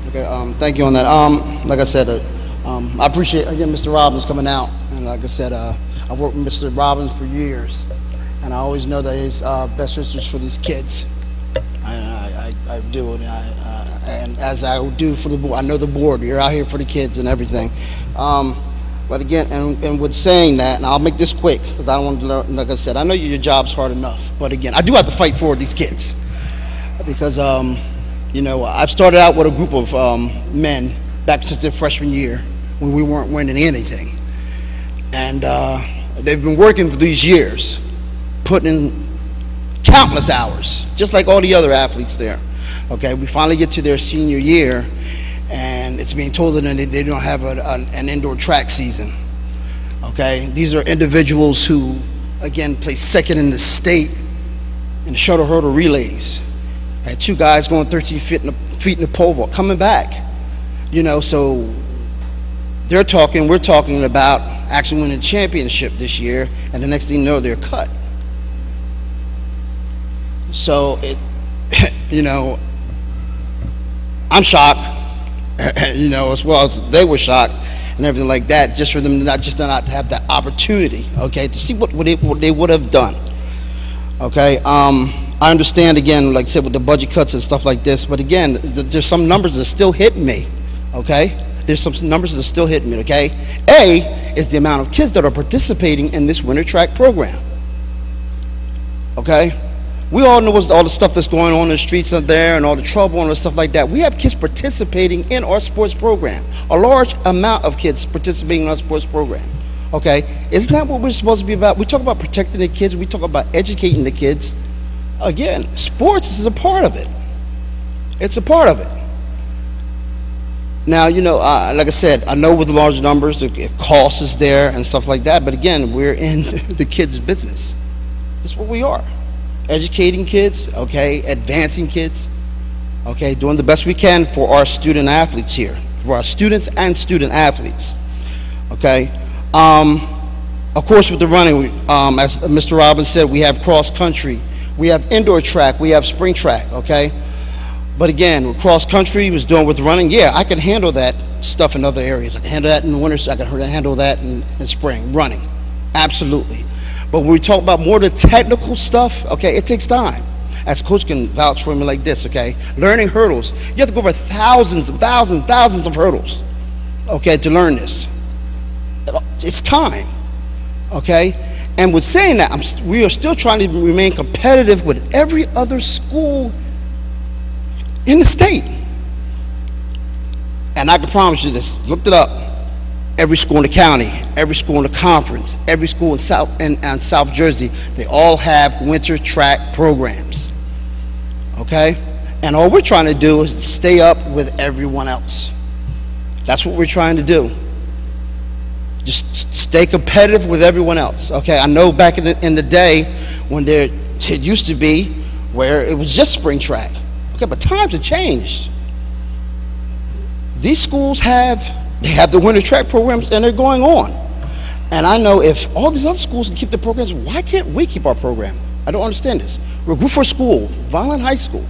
P: Okay, thank you on that. Like I said, I appreciate, again, Mr. Robbins coming out. And like I said, I've worked with Mr. Robbins for years. And I always know that his best interest is for these kids. I do. And as I do for the board, I know the board, you're out here for the kids and everything. But again, and with saying that, and I'll make this quick, because I don't want to learn, like I said, I know your job's hard enough. But again, I do have to fight for these kids. Because, you know, I've started out with a group of men back since their freshman year when we weren't winning anything. And they've been working for these years, putting in countless hours, just like all the other athletes there. Okay, we finally get to their senior year, and it's being told that they don't have an indoor track season. Okay, these are individuals who, again, placed second in the state in the shuttle hurdle relays. I had two guys going 13 feet in the pole vault, coming back. You know, so we're talking about actually winning a championship this year, and the next thing you know, they're cut. So, you know, I'm shocked, you know, as well as they were shocked and everything like that, just for them not to have that opportunity, okay, to see what they would have done, okay. I understand, again, like I said, with the budget cuts and stuff like this, but again, there's some numbers that are still hitting me, okay? There's some numbers that are still hitting me, okay? A is the amount of kids that are participating in this winter track program, okay? We all know all the stuff that's going on in the streets up there and all the trouble and stuff like that. We have kids participating in our sports program, a large amount of kids participating in our sports program, okay? Isn't that what we're supposed to be about? We talk about protecting the kids, we talk about educating the kids. Again, sports is a part of it. It's a part of it. Now, you know, like I said, I know with the large numbers, the cost is there and stuff like that, but again, we're in the kids' business. That's what we are. Educating kids, okay, advancing kids, okay, doing the best we can for our student athletes here, for our students and student athletes, okay. Of course, with the running, as Mr. Robbins said, we have cross country. We have indoor track, we have spring track, okay? But again, with cross country was doing with running, yeah, I can handle that stuff in other areas. I can handle that in the winter, I can handle that in spring, running, absolutely. But when we talk about more of the technical stuff, okay, it takes time. As coach can vouch for me like this, okay? Learning hurdles, you have to go over thousands of hurdles, okay, to learn this. It's time, okay? And with saying that, we are still trying to remain competitive with every other school in the state. And I can promise you this, looked it up, every school in the county, every school in the conference, every school in South Jersey, they all have winter track programs, okay? And all we're trying to do is stay up with everyone else. That's what we're trying to do. Just stay competitive with everyone else. Okay, I know back in the day when it used to be where it was just spring track. Okay, but times have changed. These schools have the winter track programs and they're going on. And I know if all these other schools can keep their programs, why can't we keep our program? I don't understand this. We're a group for school, Vineland High School.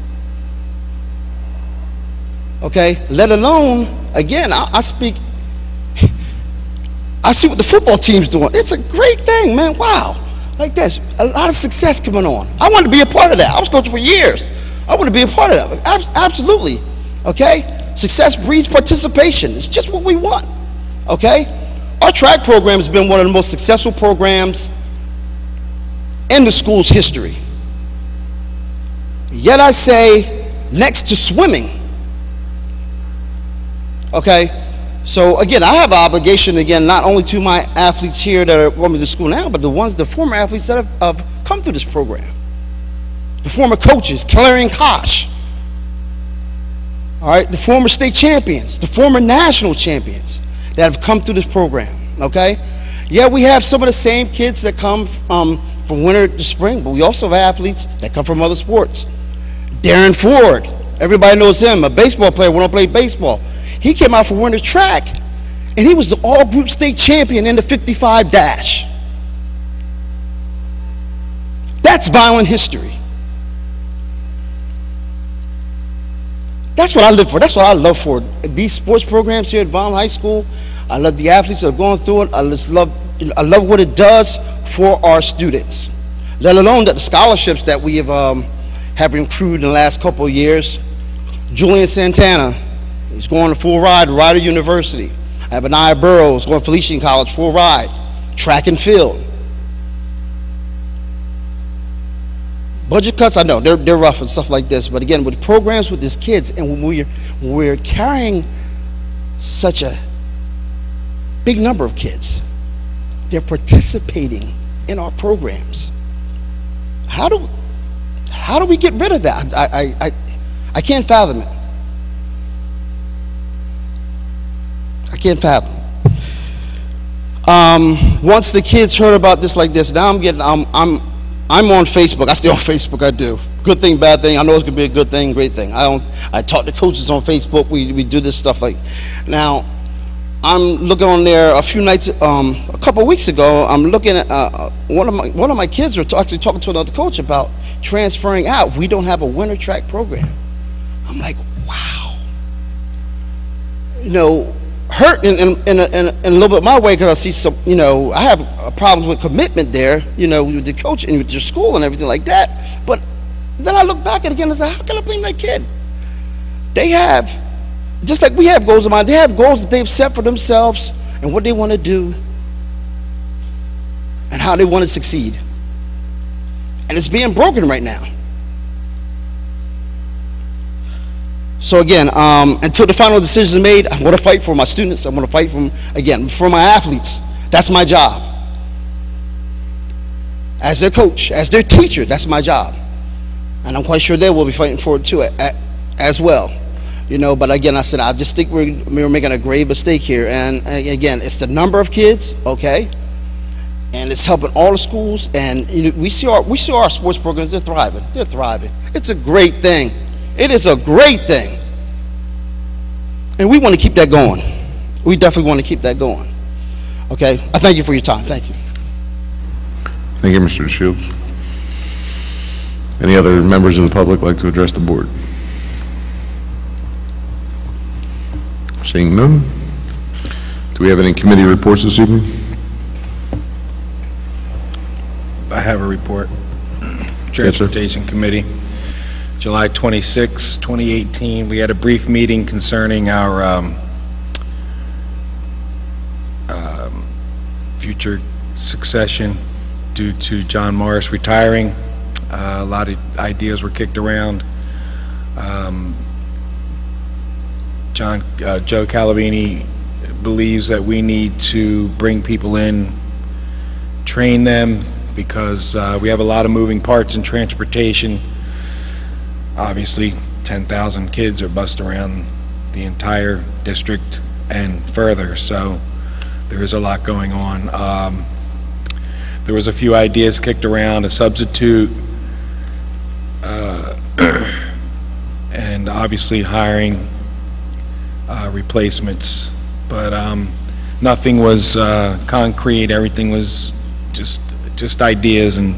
P: Okay, let alone, again, I speak, I see what the football team's doing. It's a great thing, man. Wow. Like this. A lot of success coming on. I want to be a part of that. I was coaching for years. I want to be a part of that. Absolutely. Okay? Success breeds participation. It's just what we want. Okay? Our track program has been one of the most successful programs in the school's history. Yet I say next to swimming. Okay? So again, I have an obligation, again, not only to my athletes here that are going to school now, but the former athletes that have come through this program. The former coaches, Clary and Kosh, all right, the former state champions, the former national champions that have come through this program, okay? Yeah, we have some of the same kids that come from winter to spring, but we also have athletes that come from other sports. Darren Ford, everybody knows him, a baseball player, went on to play baseball. He came out for winter track, and he was the all-group state champion in the 55 dash. That's Vineland history. That's what I live for. That's what I love for. These sports programs here at Vineland High School, I love the athletes that are going through it. I love what it does for our students. Let alone that the scholarships that we have recruited in the last couple of years. Julian Santana, he's going to full ride, Rider University. I have Anaya Burrows going to Felician College, full ride, track and field. Budget cuts, I know, they're rough and stuff like this, but again, with programs with these kids, and when we're carrying such a big number of kids, they're participating in our programs. How do we get rid of that? I can't fathom it. I can't fathom it. Once the kids heard about this like this, now I'm on Facebook. I stay on Facebook. I do. Good thing, bad thing. I know it's gonna be a good thing, great thing. I talk to coaches on Facebook. We do this stuff like. Now, I'm looking on there a few nights, a couple of weeks ago. I'm looking at one of my kids were actually talking to another coach about transferring out. We don't have a winter track program. I'm like, wow. You know, hurt in a little bit my way because I see some, you know, I have problems with commitment there, you know, with the coach and with your school and everything like that. But then I look back at it again and say, how can I blame that kid? They have, just like we have goals in mind, they have goals that they've set for themselves and what they want to do and how they want to succeed. And it's being broken right now. So again, until the final decision is made, I'm going to fight for my students. I'm going to fight for my athletes. That's my job. As their coach, as their teacher, that's my job. And I'm quite sure they will be fighting for it too, as well. You know, but again, I said, I just think we're making a grave mistake here. And again, it's the number of kids, okay? And it's helping all the schools. And you know, we see our sports programs, they're thriving. They're thriving. It's a great thing. It is a great thing. And we want to keep that going. We definitely want to keep that going. Okay? I thank you for your time. Thank you.
C: Thank you, Mr. Shields. Any other members of the public like to address the board? Seeing none. Do we have any committee reports this evening?
L: I have a report. Transportation Committee. July 26, 2018, we had a brief meeting concerning our future succession due to John Morris retiring. A lot of ideas were kicked around. Joe Calavini believes that we need to bring people in, train them, because we have a lot of moving parts in transportation. Obviously, 10,000 kids are bused around the entire district and further, so there is a lot going on. There was a few ideas kicked around, a substitute, and obviously hiring replacements, but nothing was concrete. Everything was just ideas and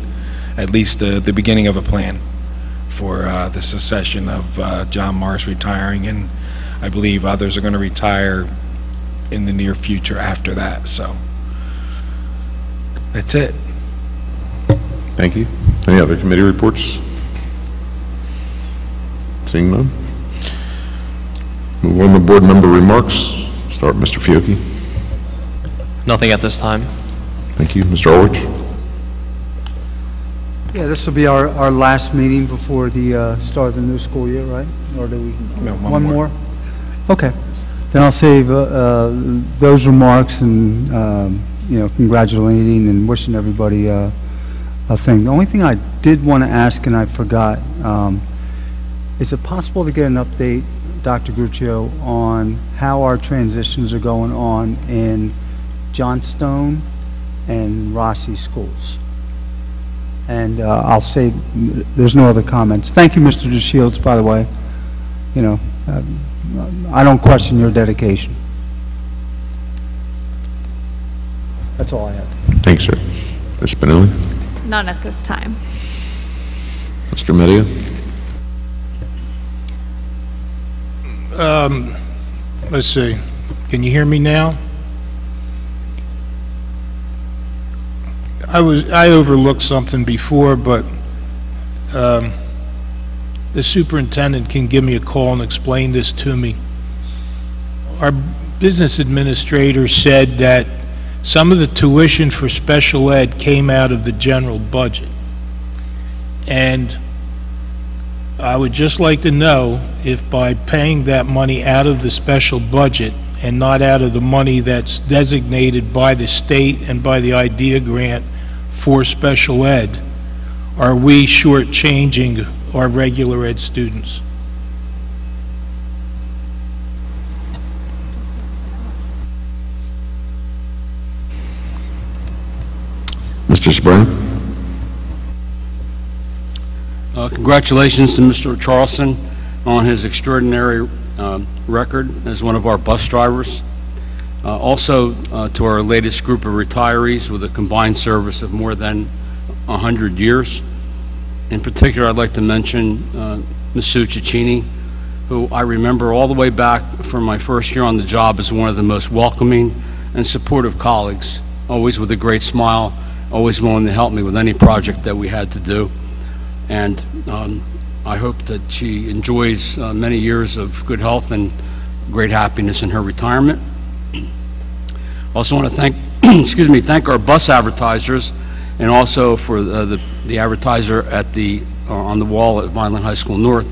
L: at least the beginning of a plan for the succession of John Morris retiring, and I believe others are going to retire in the near future after that. So that's it.
C: Thank you. Any other committee reports? Seeing none. Move on to board member remarks. Start Mr. Fiocchi.
M: Nothing at this time.
C: Thank you. Mr. Ulrich.
I: Yeah, this will be our last meeting before the start of the new school year, right? Or do we?
L: No,
I: one more? Okay. Then I'll save those remarks and, you know, congratulating and wishing everybody a thing. The only thing I did want to ask, and I forgot, is it possible to get an update Dr. Gruccio on how our transitions are going on in Johnstone and Rossi schools. And I'll say there's no other comments. Thank you, Mr. DeShields, by the way. You know, I don't question your dedication. That's all I have.
C: Thanks, sir. Ms. Spinelli?
O: None at this time.
C: Mr. Media?
K: Let's see. Can you hear me now? I overlooked something before, but the superintendent can give me a call and explain this to me. Our business administrator said that some of the tuition for special ed came out of the general budget. And I would just like to know if by paying that money out of the special budget and not out of the money that's designated by the state and by the IDEA grant for special ed, are we shortchanging our regular ed students?
C: Mr. Sbrant?
H: Congratulations to Mr. Charleston on his extraordinary record as one of our bus drivers. Also to our latest group of retirees with a combined service of more than 100 years. In particular, I'd like to mention Ms. Sue Cicchini, who I remember all the way back from my first year on the job as one of the most welcoming and supportive colleagues, always with a great smile, always willing to help me with any project that we had to do. And I hope that she enjoys many years of good health and great happiness in her retirement. Also want to thank, excuse me, thank our bus advertisers, and also for the advertiser at on the wall at Vineland High School North,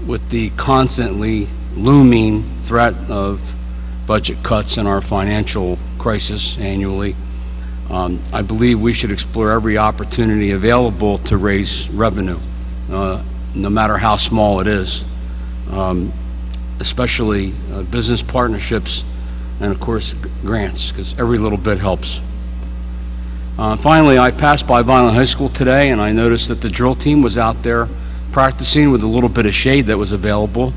H: with the constantly looming threat of budget cuts in our financial crisis annually. I believe we should explore every opportunity available to raise revenue, no matter how small it is, especially business partnerships and, of course, grants, because every little bit helps. Finally, I passed by Vineland High School today, and I noticed that the drill team was out there practicing with a little bit of shade that was available,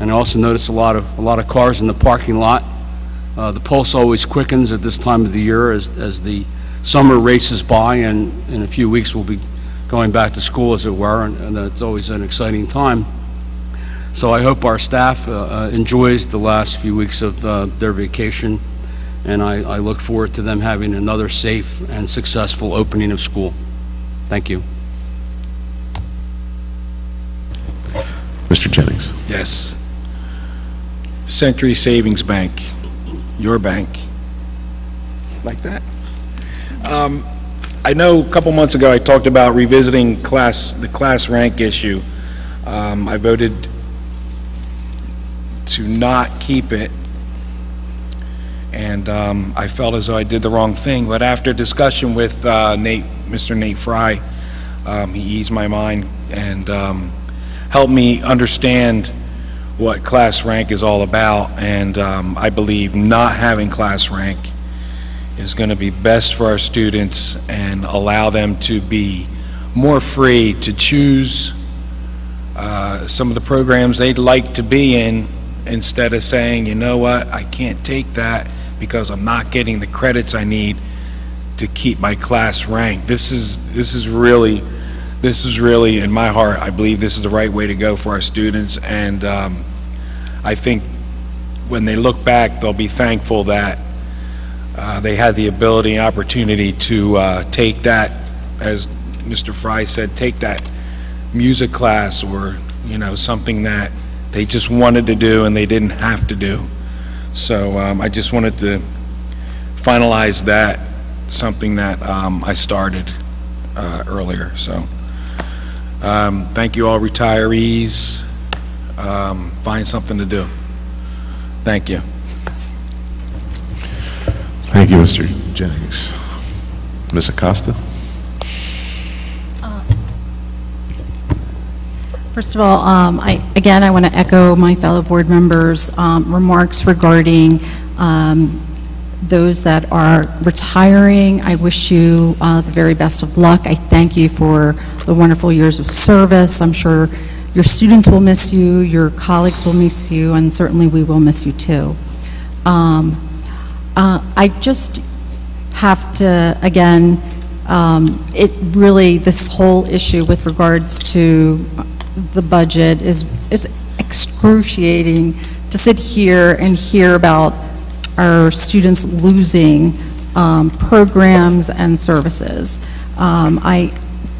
H: and I also noticed a lot of cars in the parking lot. The pulse always quickens at this time of the year as the summer races by, and in a few weeks we'll be going back to school, as it were, and it's always an exciting time. So I hope our staff enjoys the last few weeks of their vacation, and I look forward to them having another safe and successful opening of school. Thank you.
C: Mr. Jennings?
L: Yes. Century Savings Bank, your bank, like that. I know a couple months ago I talked about revisiting the class rank issue. I voted to not keep it, and I felt as though I did the wrong thing. But after discussion with Mr. Nate Fry, he eased my mind and helped me understand what class rank is all about, and I believe not having class rank is going to be best for our students and allow them to be more free to choose some of the programs they'd like to be in, instead of saying, you know what, I can't take that because I'm not getting the credits I need to keep my class rank. This is really, in my heart, I believe this is the right way to go for our students, and I think when they look back, they'll be thankful that they had the ability and opportunity to take that, as Mr. Fry said, take that music class, or something that they just wanted to do and they didn't have to do. So I just wanted to finalize that, something that I started earlier. So thank you all retirees. Find something to do. Thank you.
C: Thank you, Mr. Jennings. Ms. Acosta?
A: First of all, I want to echo my fellow board members' remarks regarding those that are retiring. I wish you the very best of luck. I thank you for the wonderful years of service. I'm sure your students will miss you, your colleagues will miss you, and certainly we will miss you too. I just have to, again, this whole issue with regards to the budget is excruciating to sit here and hear about our students losing programs and services. I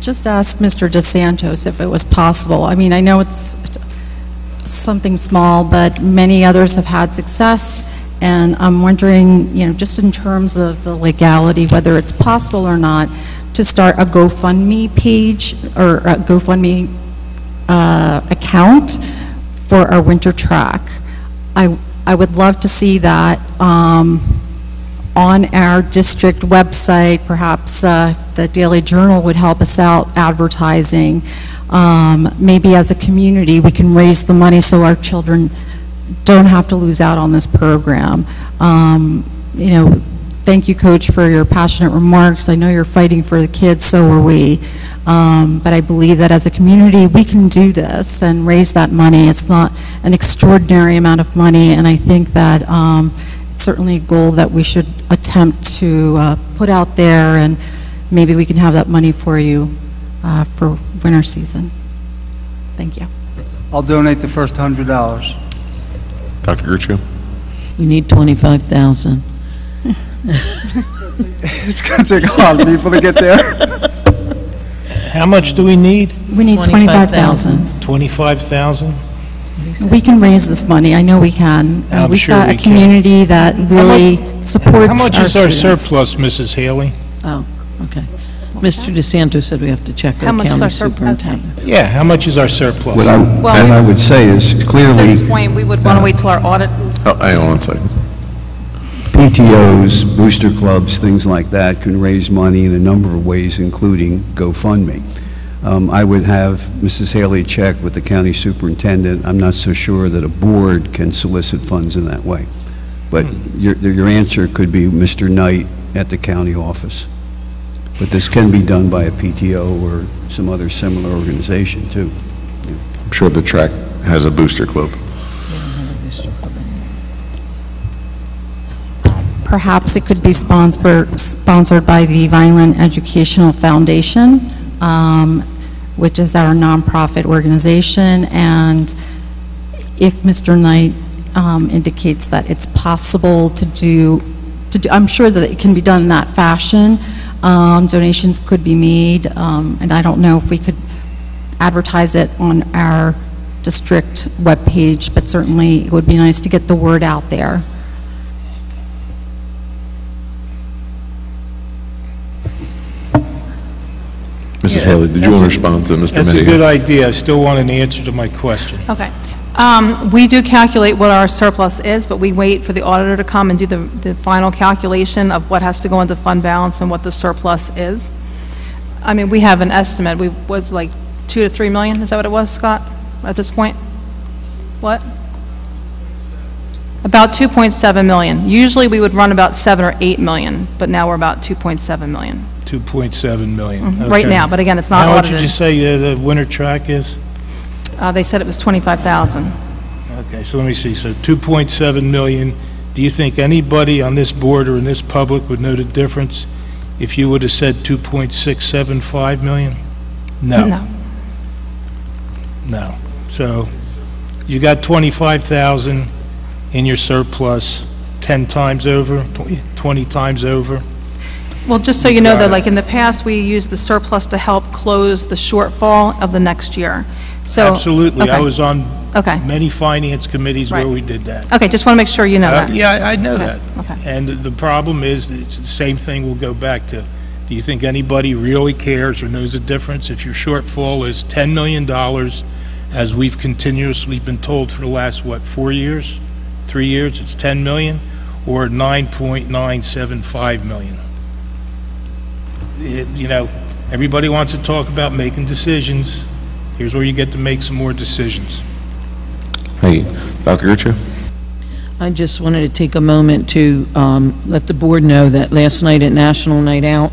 A: just asked Mr. DeSantos if it was possible. I mean, I know it's something small, but many others have had success, and I'm wondering, you know, just in terms of the legality, whether it's possible or not, to start a GoFundMe page or a GoFundMe account for our winter track. I would love to see that on our district website. Perhaps the Daily Journal would help us out advertising. Maybe as a community we can raise the money so our children don't have to lose out on this program. You know, thank you, Coach, for your passionate remarks. I know you're fighting for the kids, so are we. But I believe that as a community we can do this and raise that money. It's not an extraordinary amount of money, and I think that it's certainly a goal that we should attempt to put out there, and maybe we can have that money for you for winter season. Thank you.
I: I'll donate the first $100.
C: Dr. Gertrude?
D: We need 25,000.
I: It's going to take a lot of people to get there.
K: How much do we need?
A: We need 25,000.
K: 25,000?
A: We can raise this money. I know we can.
K: I'm
A: We've
K: sure
A: got
K: we
A: a
K: can.
A: community that really supports
K: How much is our
A: students.
K: surplus, Mrs. Haley?
D: Oh, okay. Mr. DeSanto said we have to check with
B: How
D: the
B: much is
D: county
B: our surplus?
D: superintendent.
K: Yeah, how much is our surplus?
N: What I would say is
B: At
N: clearly
B: this point, we would want to wait till our audit.
C: Oh, hang on 1 second.
N: PTOs, booster clubs, things like that can raise money in a number of ways, including GoFundMe. I would have Mrs. Haley check with the county superintendent. I'm not so sure that a board can solicit funds in that way. But your answer could be Mr. Knight at the county office. But this can be done by a PTO or some other similar organization, too.
C: I'm sure the track has a booster club.
A: Perhaps it could be sponsored by the Vineland Educational Foundation, which is our nonprofit organization, and if Mr. Knight indicates that it's possible to do, I'm sure that it can be done in that fashion. Donations could be made, and I don't know if we could advertise it on our district webpage, but certainly it would be nice to get the word out there.
C: Mrs. Haley, did you want to respond to Mr.
K: That's a
C: Madigan?
K: good idea. I still want an answer to my question.
B: Okay. We do calculate what our surplus is, but we wait for the auditor to come and do the final calculation of what has to go into fund balance and what the surplus is. I mean, we have an estimate. We was like 2 to 3 million. Is that what it was, Scott, at this point? What? About 2.7 million. Usually we would run about 7 or 8 million, but now we're about 2.7 million.
K: 2.7 million.
B: Right
K: Okay.
B: now, but again, it's not
K: How much
B: audited.
K: did you say the winter track is?
B: They said it was 25,000.
K: Okay, so let me see. So 2.7 million. Do you think anybody on this board or in this public would know the difference if you would have said 2.675 million? No.
B: No.
K: No. So you got 25,000 in your surplus 10 times over, 20 times over.
B: Well, just so you know, though, like in the past, we used the surplus to help close the shortfall of the next year. So
K: Absolutely. I
B: okay.
K: was on
B: Okay.
K: many finance committees where
B: Right.
K: we did that.
B: Okay, just want to make sure you know that.
K: Yeah, I know that.
B: Okay.
K: And the problem is, it's the same thing we'll go back to. Do you think anybody really cares or knows the difference if your shortfall is $10 million, as we've continuously been told for the last, what, 4 years? 3 years, it's 10 million, or 9.975 million? You know, everybody wants to talk about making decisions, Here's where you get to make some more decisions.
C: Hey, Dr. Gucci?
D: I just wanted to take a moment to let the board know that last night at National Night Out,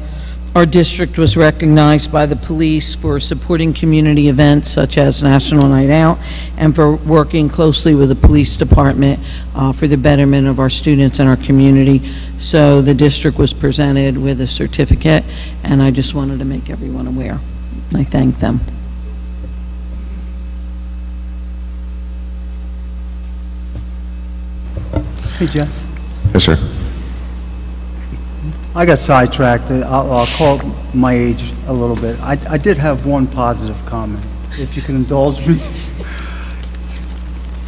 D: our district was recognized by the police for supporting community events such as National Night Out and for working closely with the police department for the betterment of our students and our community. So the district was presented with a certificate, and I just wanted to make everyone aware. I thank them.
I: Hey, Jeff.
C: Yes, sir.
I: I got sidetracked. I'll call my age a little bit. I did have one positive comment, if you can indulge me.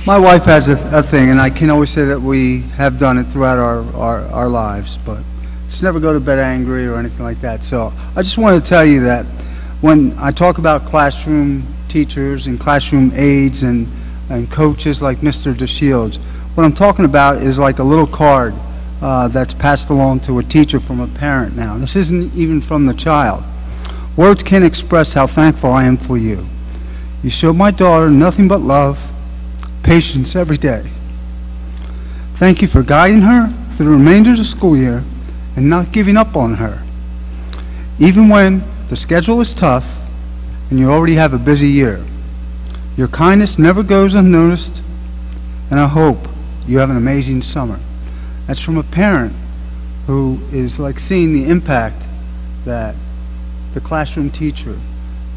I: My wife has a thing, and I can always say that we have done it throughout our lives, but it's never go to bed angry or anything like that. So I just wanted to tell you that when I talk about classroom teachers and classroom aides and coaches like Mr. DeShields, what I'm talking about is like a little card that's passed along to a teacher from a parent now. This isn't even from the child. Words can't express how thankful I am for you. You show my daughter nothing but love, patience every day. Thank you for guiding her through the remainder of the school year and not giving up on her. Even when the schedule is tough and you already have a busy year. Your kindness never goes unnoticed, and I hope you have an amazing summer. That's from a parent who is like seeing the impact that the classroom teacher,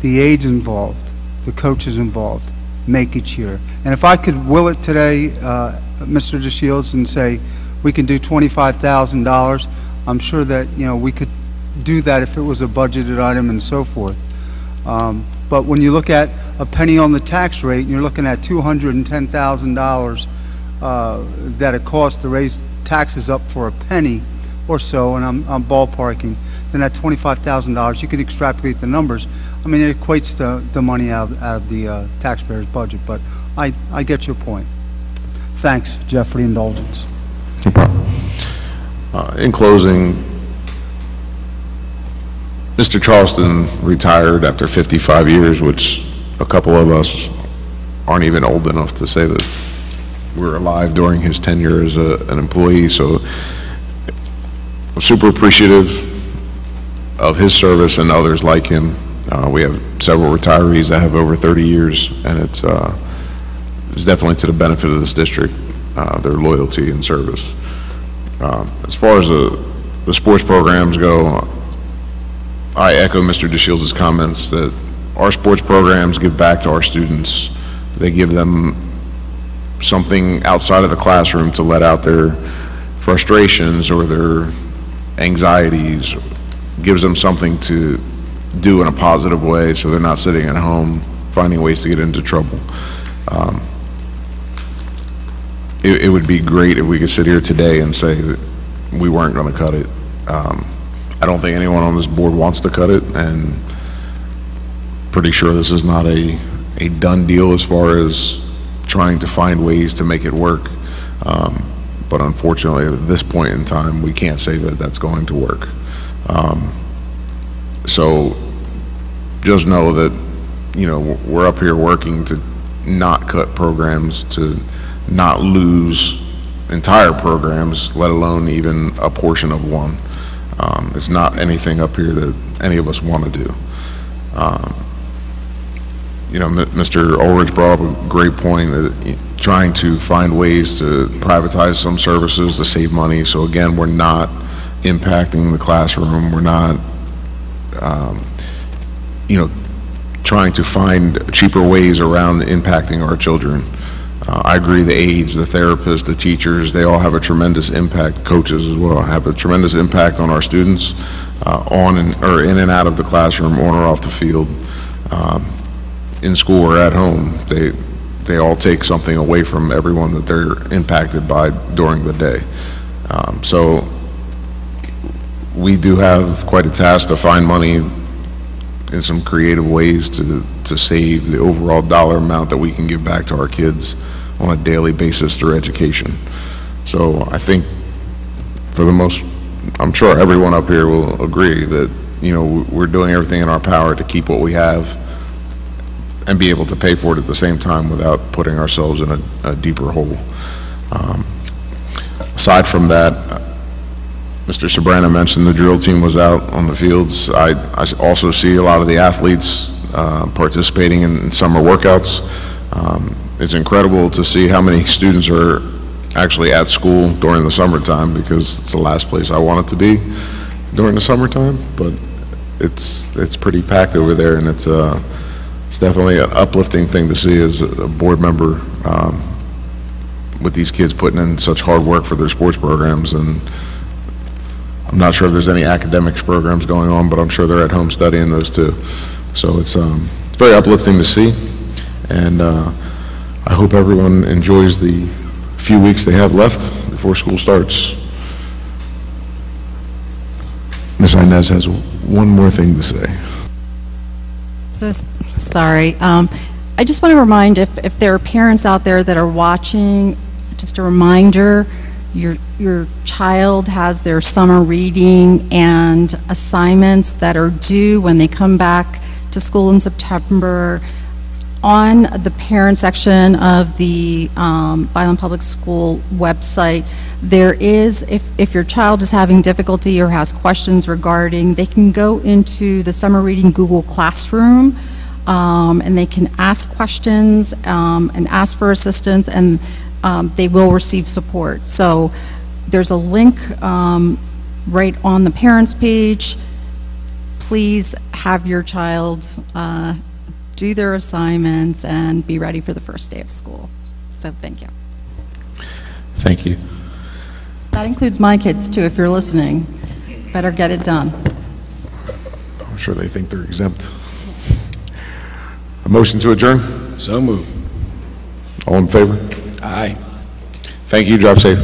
I: the aides involved, the coaches involved make each year. And if I could will it today, Mr. DeShields, and say we can do $25,000, I'm sure that we could do that if it was a budgeted item and so forth. But when you look at a penny on the tax rate, and you're looking at $210,000 that it costs to raise taxes up for a penny or so, and I'm ballparking, then that $25,000, you could extrapolate the numbers. I mean, it equates to the money out of the taxpayer's budget, but I get your point. Thanks, Jeff, for the indulgence.
C: No problem. In closing, Mr. Charleston retired after 55 years, which a couple of us aren't even old enough to say that we're alive during his tenure as an employee. So I'm super appreciative of his service and others like him. We have several retirees that have over 30 years, and it's definitely to the benefit of this district, their loyalty and service. As far as the sports programs go, I echo Mr. DeShields' comments that our sports programs give back to our students. They give them something outside of the classroom to let out their frustrations or their anxieties, gives them something to do in a positive way so they're not sitting at home finding ways to get into trouble. It would be great if we could sit here today and say that we weren't going to cut it. I don't think anyone on this board wants to cut it, and pretty sure this is not a done deal as far as trying to find ways to make it work. But unfortunately, at this point in time, we can't say that that's going to work. So just know that, we're up here working to not cut programs, to not lose entire programs, let alone even a portion of one. It's not anything up here that any of us want to do. Mr. Ulrich brought up a great point, trying to find ways to privatize some services to save money. So again, we're not impacting the classroom. We're not, trying to find cheaper ways around impacting our children. I agree, the aides, the therapists, the teachers, they all have a tremendous impact, coaches as well, have a tremendous impact on our students, in and out of the classroom, on or off the field, in school or at home. They all take something away from everyone that they're impacted by during the day. So we do have quite a task to find money in some creative ways to save the overall dollar amount that we can give back to our kids on a daily basis through education. So I think I'm sure everyone up here will agree that, we're doing everything in our power to keep what we have and be able to pay for it at the same time without putting ourselves in a deeper hole. Aside from that, Mr. Sobrano mentioned the drill team was out on the fields. I also see a lot of the athletes participating in summer workouts. It's incredible to see how many students are actually at school during the summertime, because it's the last place I want it to be during the summertime, but it's pretty packed over there, and it's definitely an uplifting thing to see as a board member, with these kids putting in such hard work for their sports programs. And I'm not sure if there's any academics programs going on, but I'm sure they're at home studying those too. So it's very uplifting to see, and I hope everyone enjoys the few weeks they have left before school starts. Ms. Inez has one more thing to say.
A: So, sorry. I just want to remind, if there are parents out there that are watching, just a reminder, your child has their summer reading and assignments that are due when they come back to school in September. On the parent section of the Vineland Public School website, there is, if your child is having difficulty or has questions regarding, they can go into the summer reading Google Classroom, and they can ask questions and ask for assistance, and they will receive support. So there's a link right on the parents page. Please have your child do their assignments and be ready for the first day of school. So thank you.
C: Thank you.
A: That includes my kids too, if you're listening. Better get it done.
C: I'm sure they think they're exempt. A motion to adjourn?
L: So moved.
C: All in favor?
L: Aye.
C: Thank you. Drive safe.